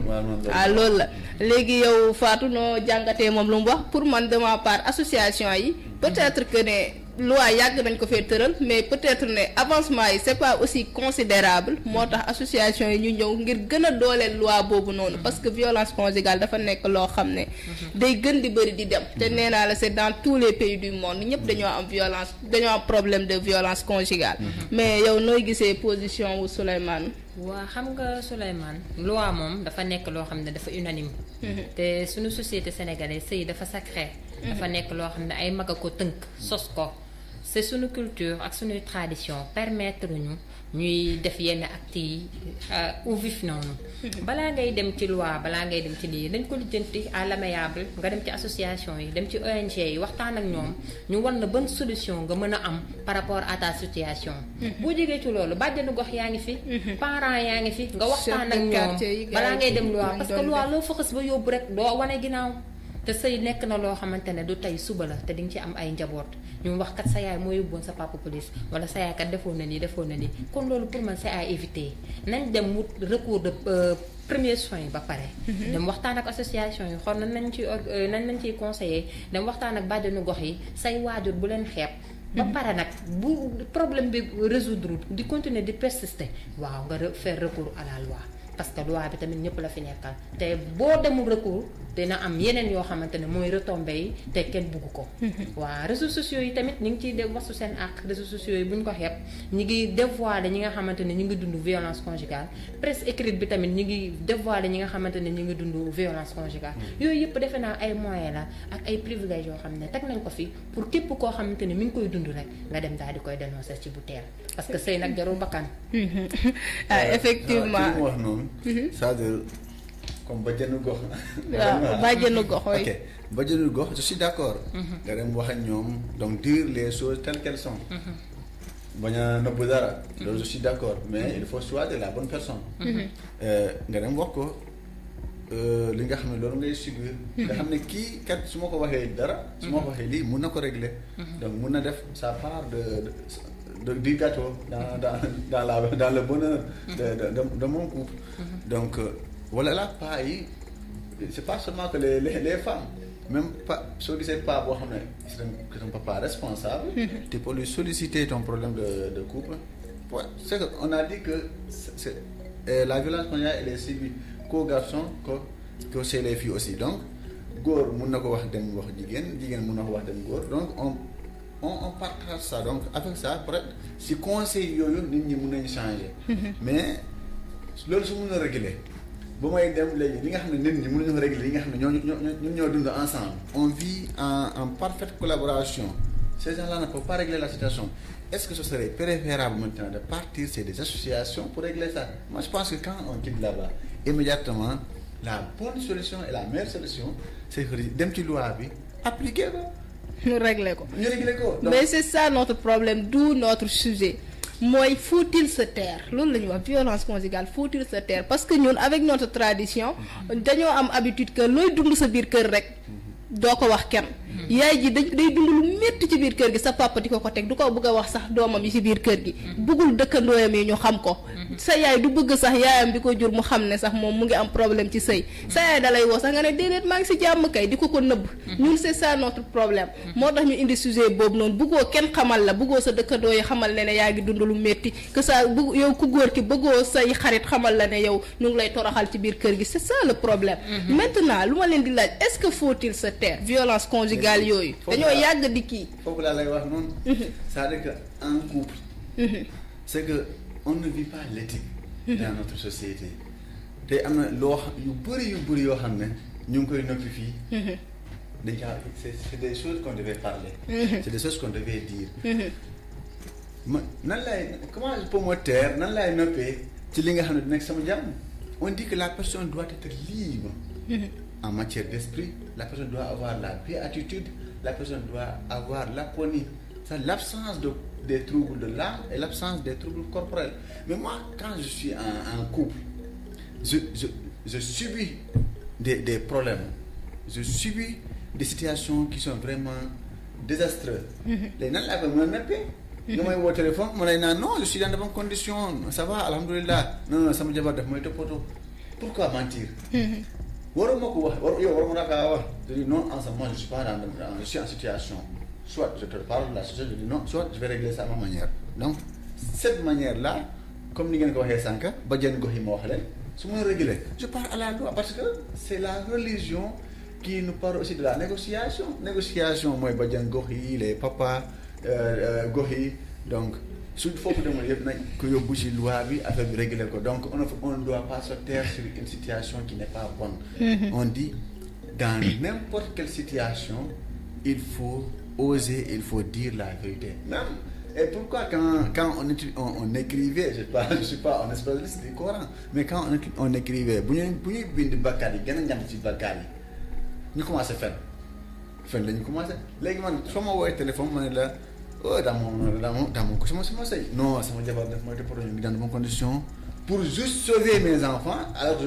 la loolu la léegi yow Fatou noo jàngatee moom lu mu wax pour man de ma part association yi peut-être que ne loi yàgg nañ ko fee tëral mais peut-être ne avancement yi c'est pas aussi considérable moo tax association yi ñu ñëw ngir gën a dooleel loi boobu noonu parce que violence conjugale dafa nekk loo xam ne day gën di bëri di dem te nee naa la c'est dans tous les pays du monde ñëpp dañoo am violence dañoo am problème de violence conjugale mais yow nooy gisee position wu Souleymane. waa xam nga Souleymane loi moom dafa nekk loo xam ne dafa unanime te suñu société sénégalaise sëy dafa sacré dafa nekk loo xam ne ay mag a ko tënk sos ko c'est suñu culture ak suñuy tradition permettre ñu ñuy def yenn actes yi au vif noonu balaa ngay dem ci loi balaa ngay dem ci lii dañ ko lijjanti à l'amiable nga dem ci association yi dem ci ONG yi waxtaan ak ñoom ñu wan na bonne solution nga mën a am par rapport à ta situation boo jógee ci loolu bàjjenu gox yaa ngi fi parents yaa ngi fi nga waxtaan ak ñoom balaa ngay dem loi parce que loi loo focus ba yóbbu rek doo wane ginnaaw te sëy nekk na loo xamante ne du tey suba la te di nga ci am ay njaboot ñu wax kat sa yaay moo yóbboon sa papa police wala sa yaay kat defoon na nii defoon na nii kon loolu pour man c'est à éviter nañ dem wut recours de premier soin ba pare. dem waxtaan ak association yi xool nañ nañ ciy conseiller dem waxtaan ak bàjjenu gox yi say waajur bu leen xeeb. ba pare nag bu problème bi résoudre di continuer di persister waaw nga faire recours à la loi. parce que loi bi tamit ñëpp la fi nekkal te boo demul recours dina am yeneen yoo xamante ne mooy retombées yi te kenn bugg ko. waaw réseaux sociaux yi tamit ñu ngi ciy def wasu seen ak réseaux sociaux yi bu ñu ko xeeb ñu ngi dévoiler ñi nga xamante ne ñu ngi dund violence conjugale presse écrite bi tamit ñu ngi dévoiler ñi nga xamante ne ñu ngi dund violence conjugale yooyu yëpp defe naa ay moyens la ak ay privilèges yoo xam ne teg nañ ko fi pour képp koo xamante ne mi ngi koy dund rek nga dem daal di koy dénoncer ci bu teel parce que sëy nag jarul bakkan. effectivement wax noonu. c'est-à-dire comme bàjjenu gox. waaw bàjjenu gox oui. ok bàjjenu gox je suis d'accord. nga dem wax ak ñoom donc dire les choses telles qu'elles sont. bañ a nëbb dara. loolu je suis d'accord mais il faut choisir la bonne personne. nga dem wax ko li nga xam ne loolu ngay subir. nga xam ne kii kat su ma ko waxee dara. su ma ko waxee lii mun na ko régler. donc mun na def sa part du gâteau dans le bonheur de mon couple. Donc voilà la pas yi c'est pas seulement que les femmes même pas soo gisee pas boo xam ne c'est un papa responsable. tu peux lui solliciter ton problème de couple. C'est que on a dit que c'est la violence conjugale elle est subie qu'aux garçons que chez les filles aussi donc góor mun na ko wax dem wax jigéen mun na ko wax dem góor donc on partage ça donc avec ça peut-être si conseil yooyu nit ñi mën nañu changer. mais loolu su mën a régler ba may dem léegi li nga xam ne nit ñi mën nañu régler li nga xam ne ñoo dund ensemble. on vit en parfaite collaboration ces gens-là ne peuvent pas régler la situation est-ce que ce serait préférable maintenant de partir sur des associations pour régler ça moi je pense que quand on quitte là-bas immédiatement la bonne solution et la meilleure solution c'est que dem ci loi bi appliquer ko. ñu régler ko mais c'est ça notre problème d'où notre sujet mooy faut-il se taire loolu la ñuy wax violence conjugale faut-il se taire parce que ñun avec notre tradition dañoo am habitude que looy dund sa biir kër rek doo ko wax kenn yaay ji day dund lu métti ci biir kër gi sa papa di ko teg du ko bëgg a wax sax doomam yi ci biir kër gi bëggul dëkkandooyam yi ñu xam ko sa yaay du bëgg sax yaayam bi ko jur mu xam ne sax moom mu ngi am problème ci sëy sa yaay da lay woo sax nga ne déedéet maa ngi ci jàmm kay di ko nëbb ñun c'est ça notre problème moo tax ñu indi sujet boobu noonu bëggoo kenn xamal la bëggoo sa dëkkandoo yi xamal ne yaa ngi dund lu métti que ça yow ku góor ki bëggoo say xarit xamal la ne yow ñu ngi lay toroxal ci biir kër gi c'est ça le problème maintenant lu ma leen di laaj est-ce que faut-il se taire violence conjugale yooyu dañoo yàgg di kii foofu laa lay wax noonu c'est-à-dire que en couple c'est que on ne vit pas l'éthique dans notre société te am na loo yu bëri yoo xam ne ñu ngi koy noppi fii dañ kaa c'est des choses qu'on devait parler c'est des choses qu'on devait dire ma nan laay comment je peux me taire nan laay noppee ci li nga xam ne du nekk sama jàmm on dit que la personne doit être libre en matière d'esprit la personne doit avoir la béatitude la personne doit avoir l'aponie c'est l'absence des troubles de l'âme et l'absence des troubles corporels mais moi quand je suis en couple je subis des problèmes je subis des situations qui sont vraiment désastreuses léegi nan laa koy mën a neppee nga may woo téléphone ma lay naan non je suis dans de bonnes conditions ça va alhamdulilah non sama jabar daf may toppatoo pourquoi mentir. waruma ko wax waruma naa kaa wax je dis non en ce moment je suis pas je suis en situation soit je te parle de la situation je dis non soit je vais régler ça à ma manière donc cette manière là comme ni ngeen ko waxee sànq bajjan gox yi ma wax leen su ma régler je parle à la loi parce que c'est la religion qui nous parle aussi de la négociation mooy bajjan gox yi les papas gox yi donc suñ foofu demoon yëpp nañ ko yóbbu ci loi bi affaire bi réguler ko donc on ne doit pas se taire sur une situation qui n'est pas bonne. On dit dans n'importe quelle situation il faut oser, il faut dire la vérité même. Et pourquoi quand on écrivait je suis pas un spécialiste du Coran mais quand on écrivait bu ñuy bind bakkaar yi gën a ñam ci bakkaar yi ñu commencé fen la ñu commencé léegi man soo ma woowee téléphone ma ne la daa moom ko sama sëy non sama jabar daf mooy toppatoo ñu ngi dans de bonnes conditions pour juste sauver mes enfants alors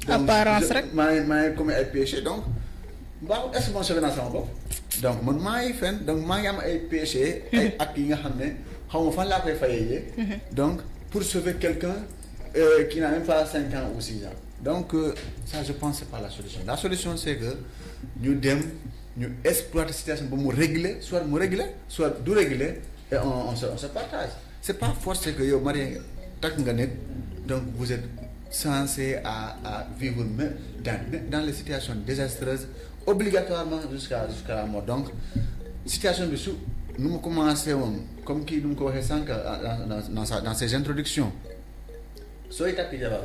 apparence rek maa ngi commis ay péché donc mbaa est-ce que man sauvé naa sama bopp donc man maa ngi fen donc maa ngi am ay péché ay actes yi nga xam ne xaw ma fan laa koy fayee donc pour sauver quelqu'un qui n'a même pas 5 ans ou 6 ans donc ça je pense c'est pas la solution c'est que ñu exploiter situation ba mu régler soit du régler et on se partage c'est pas forcé que yow marié takk nga nit donc vous êtes censé à vivre même dans les situations désastreuses obligatoirement jusqu'à la mort donc situation bi su nu mu commencé woon comme kii nu mu ko waxee sànq dans ses introductions sooy takk jabar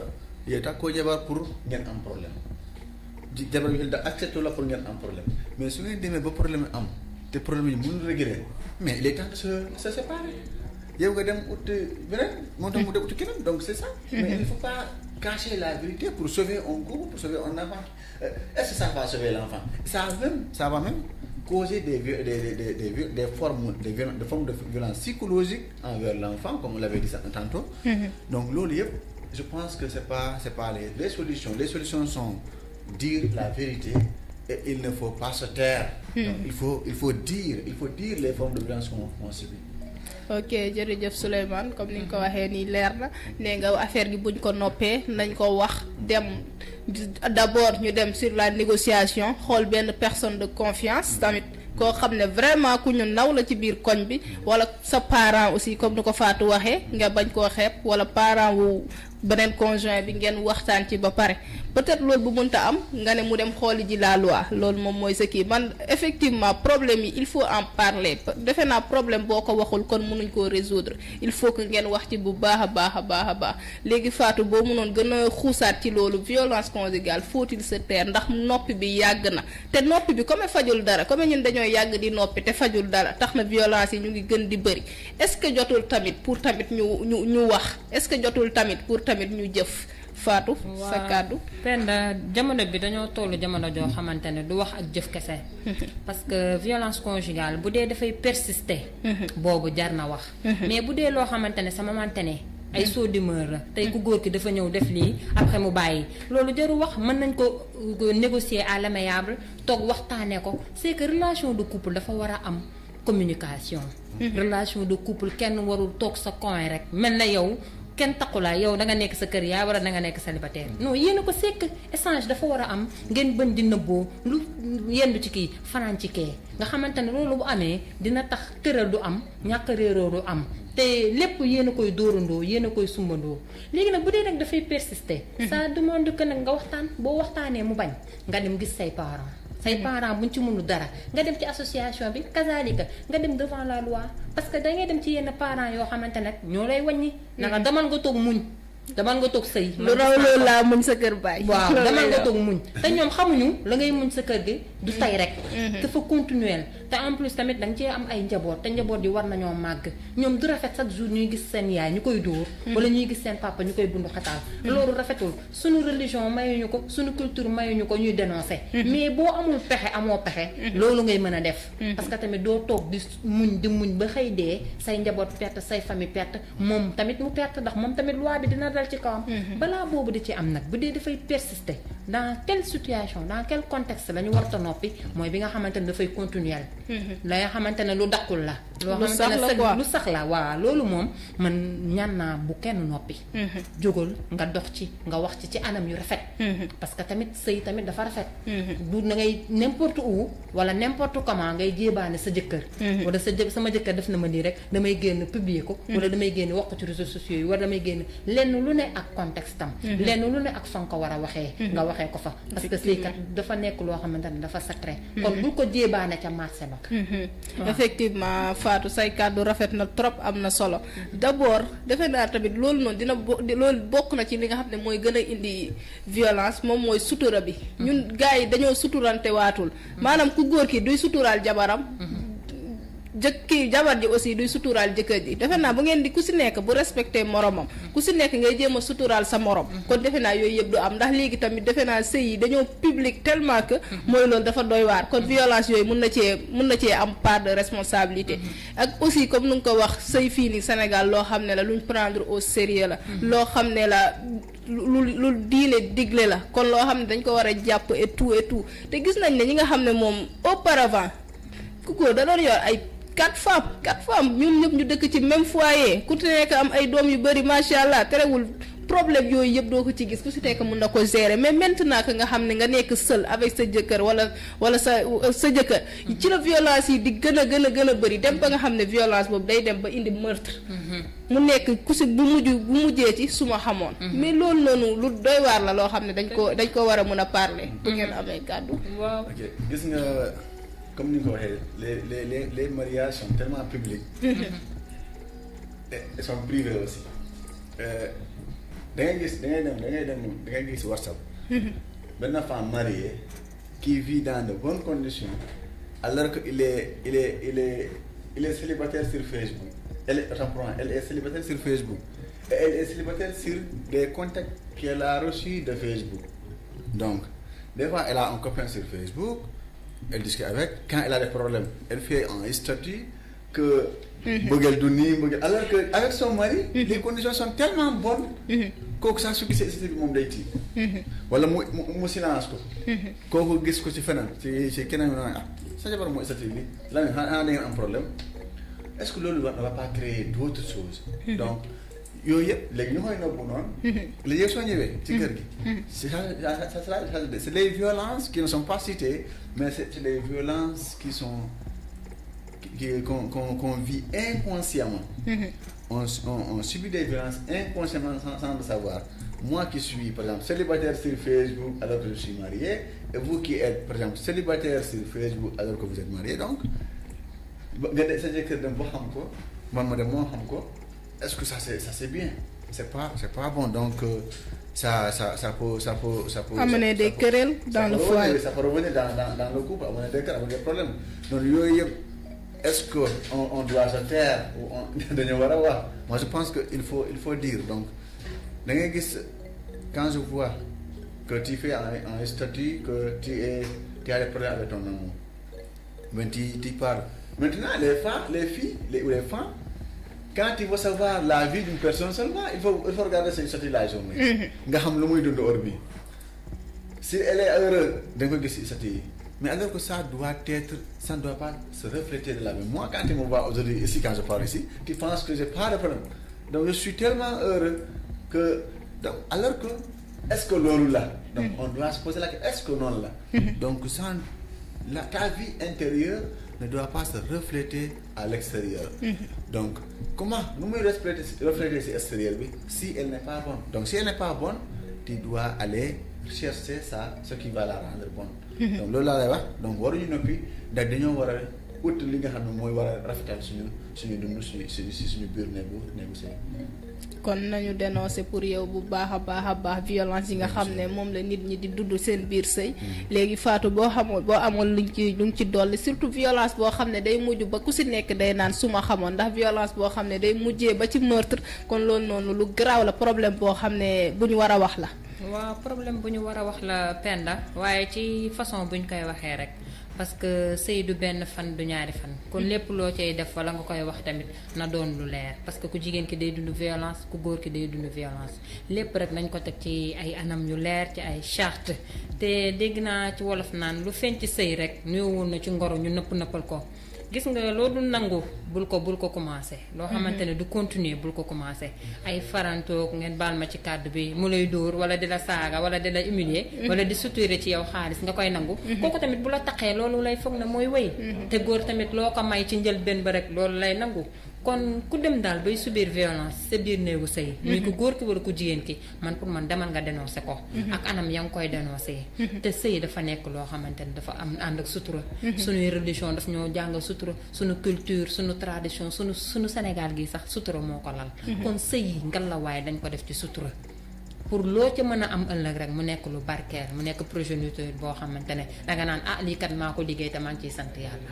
yow takkoo jabar pour ngeen am problème jabar bi da accepté la pour ngeen am problème mais su ngeen demee ba problème am te problème yi mënul régler mais il est temps de se séparer yow nga dem ut beneen moo tax mu dem uti keneen donc c'est ça mais il faut pas cacher la vérité pour sauver un couple pour sauver un enfant est-ce que ça va sauver l'enfant ça va même causer des formes de violence psychologique envers l'enfant comme on l'avait dit tantôt donc loolu yëpp je pense que c'est pas les solutions sont dire la vérité et il ne faut pas se taire donc il faut dire les formes de violence qu'on subit. ok jërëjëf Souleymane comme ni nga ko waxee nii leer na nee nga affaire gi buñ ko noppee nañ ko wax dem d'abord ñu dem sur la négociation xool benn personne de confiance tamit koo xam ne vraiment ku ñu naw la ci biir koñ bi wala sa parent aussi comme ni ko Fatou waxee nga bañ koo xeeb wala parent wu beneen conjoint bi ngeen waxtaan ci ba pare peut-être loolu bu mënta am nga ne mu dem xooli ji la loi loolu moom mooy ce qui man effectivement problème yi il faut en parler defe naa problème boo ko waxul kon mënuñ koo résoudre il faut que ngeen wax ci bu baax a baax léegi Fatou boo mënoon gën a xuusaat ci loolu violence conjugale faut-il se taire ndax noppi bi yàgg na te noppi bi comme fajul dara comme ñun dañoo yàgg di noppi te fajul dara tax na violence yi ñu ngi gën di bëri est-ce que jotul tamit pour tamit ñu wax est-ce que jotul tamit pour tamit ñu jëf Fatou sa kàddu Penda jamono bi dañoo tollu jamono joo xamante ne du wax ak jëf kese parce que violence conjugale bu dee dafay persister boobu jar na wax mais bu dee loo xamante ne sama mante ne ay saut d'humeur la tey ku góor ki dafa ñëw def lii après mu bàyyi loolu jaru wax mën nañ ko négocier à l'amiable toog waxtaanee ko c'est que relation de couple dafa war a am communication relation de couple kenn warul toog sa coin rek mel na yow kenn taxulaa yow da nga nekk sa kër yaa war a da nga nekk célibataire non yéen a ko sekk échange dafa war a am ngeen bën di nëbboo lu yendu ci kii fanaan ci kee nga xamante ne loolu bu amee dina tax tëral du am ñàkk réeroo du am te lépp yéen a koy dóorandoo yéen a koy sumbandoo léegi nag bu dee nag dafay persister ça demande que nag nga waxtaan boo waxtaanee mu bañ nga dem gis say parents buñ ci mënu dara nga dem ci association bi kazalika nga dem devant la loi parce que da ngay dem ci yenn parents yoo xamante nag ñoo lay wàññi na nga demal nga toog muñ demal nga toog sëy lu raw loolu laa muñ sa kër baay waaw demal nga toog muñ te ñoom xamuñu la ngay muñ sa kër gi du tey rek dafa continuel te en plus tamit danga cee am ay njaboot te njaboot yi war nañoo màgg ñoom du rafet chaque jour ñuy gis seen yaay ñu koy dóor wala ñuy gis seen papa ñu koy bundu xataal loolu rafetul suñu religion mayuñu ko suñu culture mayuñu ko ñuy dénoncer mais boo amul pexe amoo pexe loolu ngay mën a def parce que tamit doo toog di muñ ba xëy dee say njaboot perte say famille perte moom tamit mu perte ndax moom tamit loi bi dina dal ci kawam balaa boobu di ci am nag bu dee dafay persister dans quelle situation dans quel contexte la ñu warta noppi mooy bi nga xamante ne dafay continuel la nga xamante ne lu dakkul la loo xamante ne lu sax la waaw loolu moom man ñaan naa bu kenn noppi jógal nga dox ci nga wax ci anam yu rafet parce que tamit sëy tamit dafa rafet du na ngay n'importe où wala n'importe comment ngay jéebaane sa jëkkër wala sama jëkkër def na ma nii rek damay génn publier ko wala damay génn wax ko ci réseaux sociaux yi wala damay génn lenn lu ne ak contexte am lenn lu ne ak fa nga ko war a waxee nga waxee ko fa parce que sëykat dafa nekk loo xamante ne dafa sacré kon bul ko jéebaane ca marché ba effectivement Fatou say kàddu rafet na trop am na solo d'abord defe naa tamit loolu noonu loolu bokk na ci li nga xam ne mooy gën a indi violence moom mooy sutura bi ñun gars yi dañoo suturante waatul maanaam ku góor ki duy suturaal jabaram jabar ji aussi duy suturaal jëkkër ji defe naa bu ngeen di ku si nekk bu respecté moromam ku si nekk ngay jéem a suturaal sa morom kon defe naa yooyu yëpp du am ndax léegi tamit defe naa sëy yi dañoo public tellement que mooy loolu dafa doy waar kon violence yooyu mun na cee am part de responsabilité ak aussi comme nu nga ko wax sëy fii ni Sénégal loo xam ne la luñ prendre au sérieux la loo xam ne la lu diine digle la kon loo xam ne dañ ko war a jàpp et tout te gis nañ ne ñi nga xam ne moom auparavant ku góor da doon yor ay 4 femmes ñoom ñëpp ñu dëkk ci même foyer ku ci nekk am ay doom yu bari macha allah terewul problème yooyu yëpp doo ko ci gis ku si nekk mën na ko gérer mais maintenant que nga xam ne nga nekk seul avec sa jëkkër wala sa jëkkër ci la violence yi di gën a bëri dem ba nga xam ne violence boobu day dem ba indi meurtre mu nekk ku si bu mujjee ci su ma xamoon mais loolu noonu lu doy waar la loo xam ne dañ ko war a mën a parler bu ngeen amee kàddu waaw ok gis nga comme ni nga ko waxee les mariages sont tellement publics et sont privés aussi da ngay gis WhatsApp benn femme mariée qui vit dans de bonnes conditions alors que il est célibataire sur Facebook elle est célibataire sur Facebook et elle est célibataire sur des contacts qu'elle a reçus de Facebook. Donc des fois elle a un copain sur Facebook, elle discute avec, quand elle a des problèmes elle fait un statut que bëggeel du nii bëggeel alors que avec son mari les conditions sont tellement bonnes kooku sax su gisee statut bi moom day tiit wala mu silence ko kooku gis ko ci feneen ci keneen sa jabar mooy statut bi la xanaa da ngeen am problème est-ce que loolu ne va pas créer d'autres choses donc yooyu yëpp léegi ñu koy nëbbu noonu léegi soo ñëwee ci kër gi c'est les violences qui ne sont pas citées mais c'est les violences qui sont qu'on vit inconsciemment. On subit des violences inconsciemment sans le savoir. Moi qui suis par exemple célibataire sur Facebook alors que je suis marié et vous qui êtes par exemple célibataire sur Facebook alors que vous êtes marié, donc nga de sa jëkkër dem ba xam ko man ma dem moo xam ko est-ce que ça c'est bien? C'est pas bon, donc ça peut amener des querelles dans le foyer. Ça peut revenir dans le couple, amener des querelles, amener des problèmes. Donc yooyu yëpp est-ce que on doit se taire ou dañu war a wax? Moi je pense que il faut dire. Donc da ngay gis quand je vois que tu fais un statut que tu as des problèmes avec ton amour, mais tu parles. Maintenant les filles ou les femmes, quand il faut savoir la vie d'une personne seulement, il faut regarder ce statut la journée. nga xam lu muy dund heure bi. Si elle est heureuse da nga ko gis statut. Mais alors que ça ne doit pas se refléter de la même. Moi, quand tu me vois aujourd'hui ici, quand je parle ici, tu penses que j'ai pas de problème. Donc je suis tellement heureux que donc alors que est-ce que loolu la. Donc on doit se poser la question, est-ce que noonu la. Donc ta vie intérieure ne doit pas se refléter à l'extérieur. Donc comment nu muy refléter ci extérieur bi si elle n'est pas bonne. Donc si elle n'est pas bonne, tu dois aller chercher ce qui va la rendre bonne. Donc loolu laa lay wax donc waruñu noppi ndax dañoo war a ut li nga xam ne mooy war a rafetal suñu dund suñu biir néegu sëy. kon nañu dénoncer pour yow bu baax a baax violence yi nga xam ne moom la nit ñi di dund seen biir sëy. léegi Fatou boo amoon luñ ci dolli surtout violence boo xam ne day mujj ba ku si nekk day naan su ma xamoon ndax violence boo xam ne day mujjee ba ci meurtre kon loolu noonu lu garaaw la problème boo xam ne bu ñu war a wax la. waaw problème bu ñu war a wax la Penda waaye ci façon bu ñu koy waxee rek parce que sëy du benn fan du ñaari fan kon lépp loo cay def wala nga koy wax tamit na doon lu leer parce que ku jigéen ki day dund violence ku góor ki day dund violence lépp rek nañ ko teg ci ay anam yu leer ci ay charte te dégg naa ci wolof naan lu feeñ ci sëy rek nuyoo na ci ngoro ñu nëppal ko gis nga loo dul nangu bul ko commencé loo xamante ne du continuer bul ko commencé ay farantoog ngeen baal ma ci kàddu bi mu lay dóor wala di la saaga wala di la humilier wala di suturé ci yow xaalis nga koy nangu kooku tamit bu la taqee loolu lay foog ne mooy wéy te góor tamit loo ko may ci njëlbéen ba rek loolu lay nangu kon ku dem daal bay subir violence sa biir néegu sëy muy ko góor ki wala ku jigéen ki man pour man demal nga dénoncé ko ak anam ya nga koy dénoncé te sëy dafa nekk loo xamante ne dafa am ànd ak sutura suñuy religion daf ñoo jàngal sutura suñu culture suñu tradition suñu Sénégal gi sax sutura moo ko lal kon sëy yi ngalawaay dañ ko def ci sutura pour loo ca mën a am ëllëg rek mu nekk lu barkeel mu nekk progéniture boo xamante ne danga naan lii kat maa ko liggéey te maa ngi ciy sant yàlla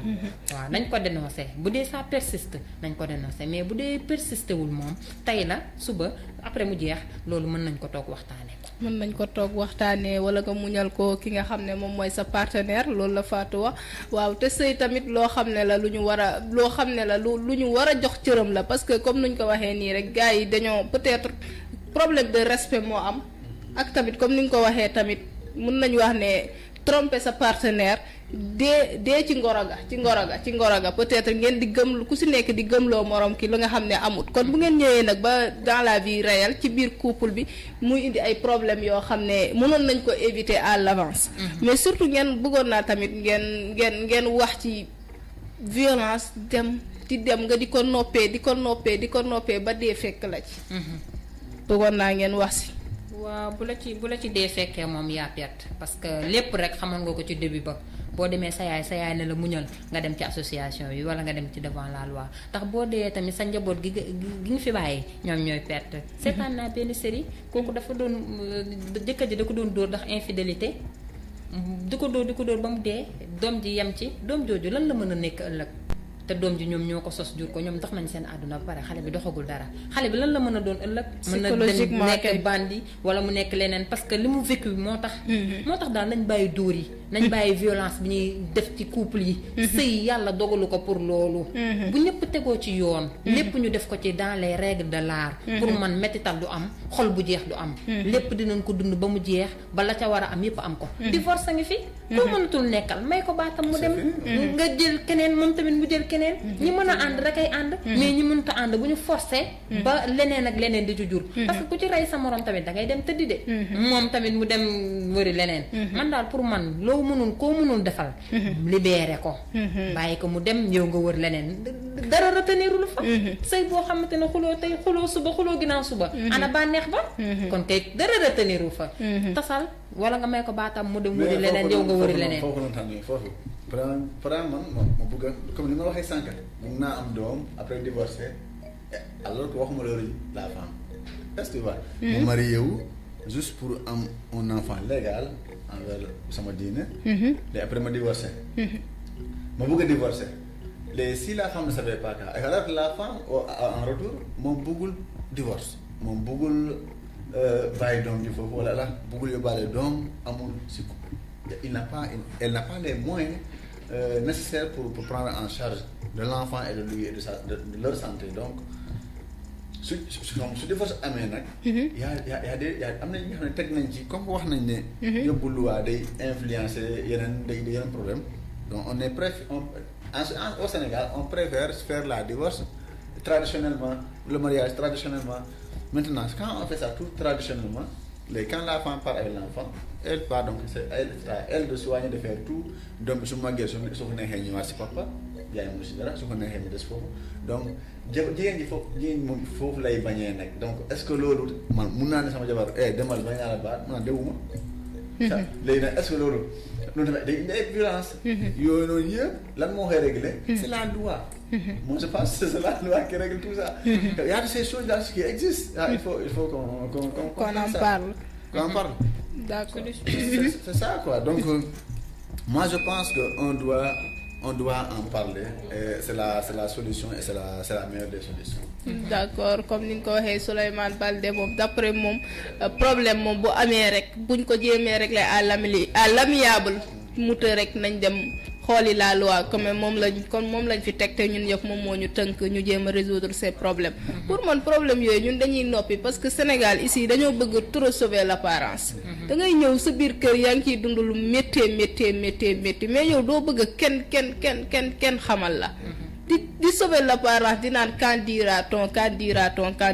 waaw nañ ko dénoncé bu dee ça persiste nañ ko dénoncé mais bu dee persisté wul moom tey la suba après mu jeex loolu mën nañ ko toog waxtaanee ko mën nañ ko toog waxtaanee wala nga muñal ko ki nga xam ne moom mooy sa partenaire loolu la Fatou wax waaw te sëy tamit loo xam ne la lu ñu war a loo xam ne la lu ñu war a jox cëram la parce que comme nuñ ko waxee nii rek gars yi dañoo peut-être problème de respect moo am ak tamit comme ni nga ko waxee tamit mun nañu wax ne tromper sa partenaire dee ci ngoro ga peut-être ngeen di gëm ku si nekk di gëmloo morom ki lu nga xam ne amut kon bu ngeen ñëwee nag ba dans la vie réelle ci biir couple bi muy indi ay problèmes yoo xam ne mënoon nañ ko éviter à l'avance mais surtout ngeen bëggoon naa tamit ngeen wax ci violence dem nga di ko noppee ba dee fekk la ci bëggoon naa ngeen wax si waaw bu la ci dee fekkee moom yaa perte parce que lépp rek xamoon nga ko ci début ba boo demee sa yaay ne la muñal nga dem ci association yi wala nga dem ci devant la loi ndax boo dee tamit sa njaboot gi nga fi bàyyi ñoom ñooy perte seetaan naa benn série kooku dafa doon jëkkër ji da ko doon dóor ndax infidélité di ko dóor ba mu dee doom ji yem ci doom jooju lan la mën a nekk ëllëg te doom ji ñoom ñoo ko sos jur ko ñoom dox nañ seen àdduna ba pare xale bi doxagul dara xale bi lan la mën a doon ëllëg mën na dem nekk bandi wala mu nekk leneen parce que li mu vécu moo tax daal nañ bàyyi dóor yi nañ bàyyi violence bi ñuy def ci couple yi sëy yàlla dogalu ko pour loolu bu ñëpp tegoo ci yoon lépp ñu def ko ci dans les règles de l'art pour man mettital du am xol bu jeex du am lépp dinañ ko dund ba mu jeex ba la ca war a am yépp am ko divorce a ngi fi koo mënatul nekkal may ko baatam mu dem nga jël keneen moom tamit mu jël keneen ñi mën a ànd rek ay ànd mais ñi mënta ànd bu ñu forcé ba leneen ak leneen di ci jur parce que ku ci rey sa morom tamit da ngay dem tëddi de moom tamit mu dem wëri leneen man daal pour man loo mënul koo mënul defal libéré ko bàyyi ko mu dem yow nga wër leneen dara retenirul fa sëy boo xamante ne xuloo tey xuloo suba xuloo ginnaaw suba ana bànneex ba kon kay dara retenirul fa tasal wala nga may ko baatam mu dem wëri leneen yow nga wëri leneen foofu par man ma bëgg a comme ni ma waxee sànq mun naa am doom après divorcé alors que waxuma loolu la femme est-ce que tu vois mu marié wu juste pour am un enfant légal envers sama diine léegi après ma divorcé ma bëgg a divorcé léegi si la femme ne savait pas que alors que la femme en retour moom bëggul divorce moom bëggul bàyyi doom ji foofu wala la bëggul yóbbaale doom amul si ko elle n'a pas les moyens nécessaires pour prendre en charge de l'enfant et de lui et de leur santé donc su divorce amee nag y a des am na ñi nga xam ne teg nañ ci comme wax nañ ne yóbbu luwaa day influencer yeneen problème donc on est au Sénégal on préfère faire la divorce traditionnellement le mariage traditionnellement maintenant quand on fait ça tout traditionnellement quand la femme part avec l'enfant elle part donc c'est elle de soigner de faire tout donc su màggee su ko neexee ñëwaat si papa yaay mu si dara su ko neexee mu des foofu donc jigéen moom foofu lay bañee nag donc est-ce que loolu man mun naa ne sama jabar demal bañ naa la baat mun naa dewuma léegi nag est-ce que loolu tamit day indi ay violence yooyu noonu yëpp lan moo koy régler c'est la loi moi je pense que c'est la loi qui règle tout ça il y a ces choses là qui existent il faut qu'on en parle qu'on en parle d'accord c'est ça quoi donc moi je pense que on doit on doit en parler et c'est la solution et c'est la meilleure des solutions. D'accord comme ni nga ko waxee Souleymane Baldé moom d'après moom problème moom bu amee rek buñ ko jéemee régler à l'amiable mu të rek nañ dem xooli la loi comme moom lañ fi teg te ñun yëpp moom moo ñu tënk ñu jéem a résoudre ces problèmes. Pour man problème yooyu ñun dañuy noppi parce que Sénégal ici dañoo bëgg trop sauver l'apparence. da ngay ñëw sa biir kër yaa ngi ciy dund lu métti mais yow doo bëgg kenn xamal la. di sauver l'apparence di naan quand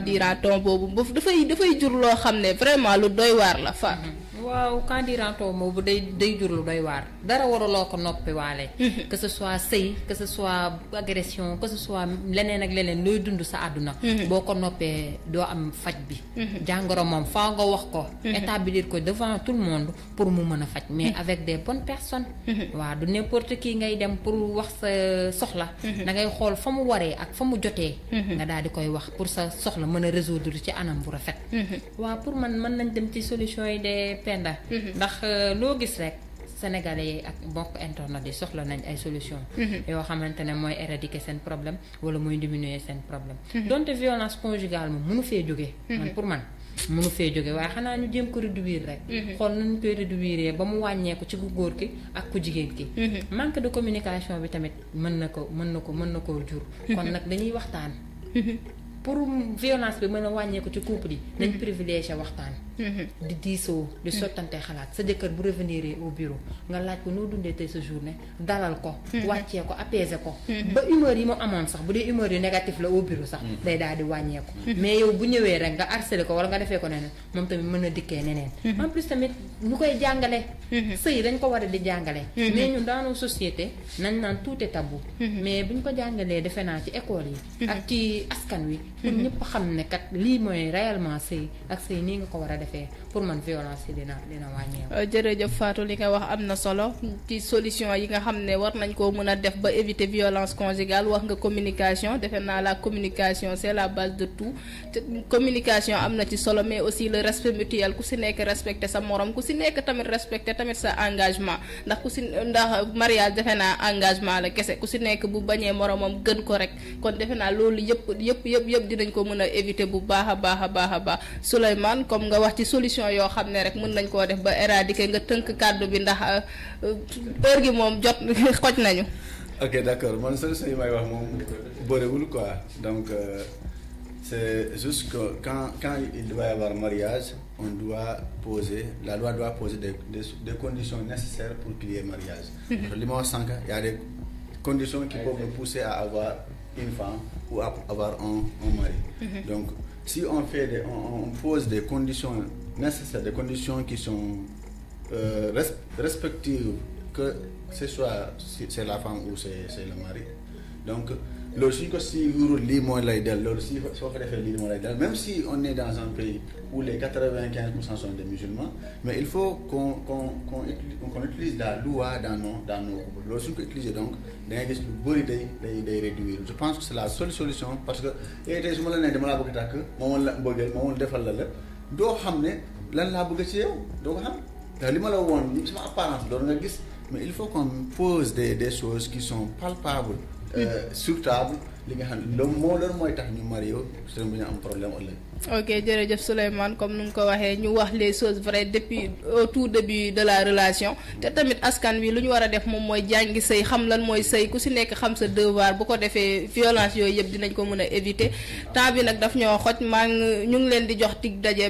dira-t-on boobu dafay jur loo xam ne vraiment lu doy waar la fa. waaw candidato boobu day jur lu doy waar dara waraloo ko noppi waale que ce soit sëy que ce soit agression que ce soit leneen ak leneen looy dund sa àdduna boo ko noppee doo am faj bi jàngoro moom faa nga wax ko établir ko devant tout le monde pour mu mën a faj mais avec des bonnes personnes waaw du n'importe qui ngay dem pour wax sa soxla da ngay xool fa mu waree ak fa mu jotee nga daal di koy wax pour sa soxla mën a résoudre ci anam bu rafet waaw pour man mën nañ dem ci solution yi de ndax loo gis rek sénégalais yi ak mbokk internet yi soxla nañ ay solution yoo xamante ne mooy éradiquer seen problème wala mooy diminuer seen problème donte violence conjugale moom mënu fee jógee man pour man mënu fee jóge waaye xanaa ñu jéem ko réduire rek xool nañu koy réduire ba mu wàññeeku ci ku góor ki ak ku jigéen ki manque de communication bi tamit mën na koo jur kon nag dañuy waxtaan pour violence bi mën a wàññeeku ci couple yi nañ privilégié waxtaan di diisoo di sottante xalaat sa jëkkër bu revenir au bureau nga laaj ko noo dundee tey sa journée dalal ko wàccee ko apaiser ko ba humeur yi mu amoon sax bu dee humeur yu négatif la au bureau sax day daal di wàññeeku mais yow bu ñëwee rek nga harcelé ko wala nga defee ko neneen moom tamit mën a dikkee neneen en plus tamit ñu koy jàngale sëy dañ ko war a di jàngale mais ñun dans nos sociétés nañ naan tout est tabou mais buñ ko jàngalee defe naa ci école yi ak ci askan wi pour ñëpp xam ne kat lii mooy réellement sëy ak sëy nii nga ko war a defee pour man violence yi dina wàññeeku. jërëjëf Fatou li nga wax am na solo ci solution yi nga xam ne war nañ koo mën a def ba éviter violence conjugale wax nga communication defe naa la communication c'est la base de tout te communication am na ci solo mais aussi le respect mutuel ku si nekk respecter sa morom ku si nekk tamit respecter tamit sa engagement ndax mariage defe naa engagement la kese ku si nekk bu bañee moromam gën ko rek kon defe naa loolu yëpp dinañ ko mën a éviter bu baax a baax Souleymane comme nga wax ci solution yoo xam ne rek mën nañ koo def ba éradiquer nga tënk kàddu bi ndax heure gi moom jot xoj nañu. Ok d'accord man solution yi may wax moom bëriwul quoi donc c'est juste que quand il doit y avoir mariage la loi doit poser des conditions nécessaires pour qu'il y ait mariage. Li ma wax sànq y a des conditions qui peuvent me pousser à avoir une femme ou à avoir un mari. Donc si on pose des conditions nécessaires, des conditions qui sont respectives, que ce soit si c'est la femme ou c'est le mari, donc loolu suñ ko suivre lii mooy lay del loolu si soo ko defee lii mooy lay del même si on est dans un pays où les 95% sont des musulmans, mais il faut qu'on utilise la loi dans nos couples. Loolu suñ ko utiliser donc da ngay gis lu bëri day réduire. Je pense que c'est la seule solution parce que tey su ma la nee dama laa bëgg tàkk moomoon la mbëggeel moomoon defal la lépp doo xam ne lan laa bëgg ci yow doo ko xam te li ma la woon sama apparence loolu nga gis mais il faut qu'on pose des choses qui sont palpables. Sur table li nga xam ne loolu mooy tax ñu marié seen bu ñu am problème ëllëg. Ok jërëjëf Souleymane comme ni nga ko waxee ñu wax les choses vraies depuis au tout début de la relation te tamit askan wi lu ñu war a def moom mooy jàngi sëy xam lan mooy sëy ku si nekk xam sa devoir bu ko defee violence yooyu yëpp dinañ ko mën a éviter temps bi nag daf ñoo xoj ñu ngi leen di jox tig daje.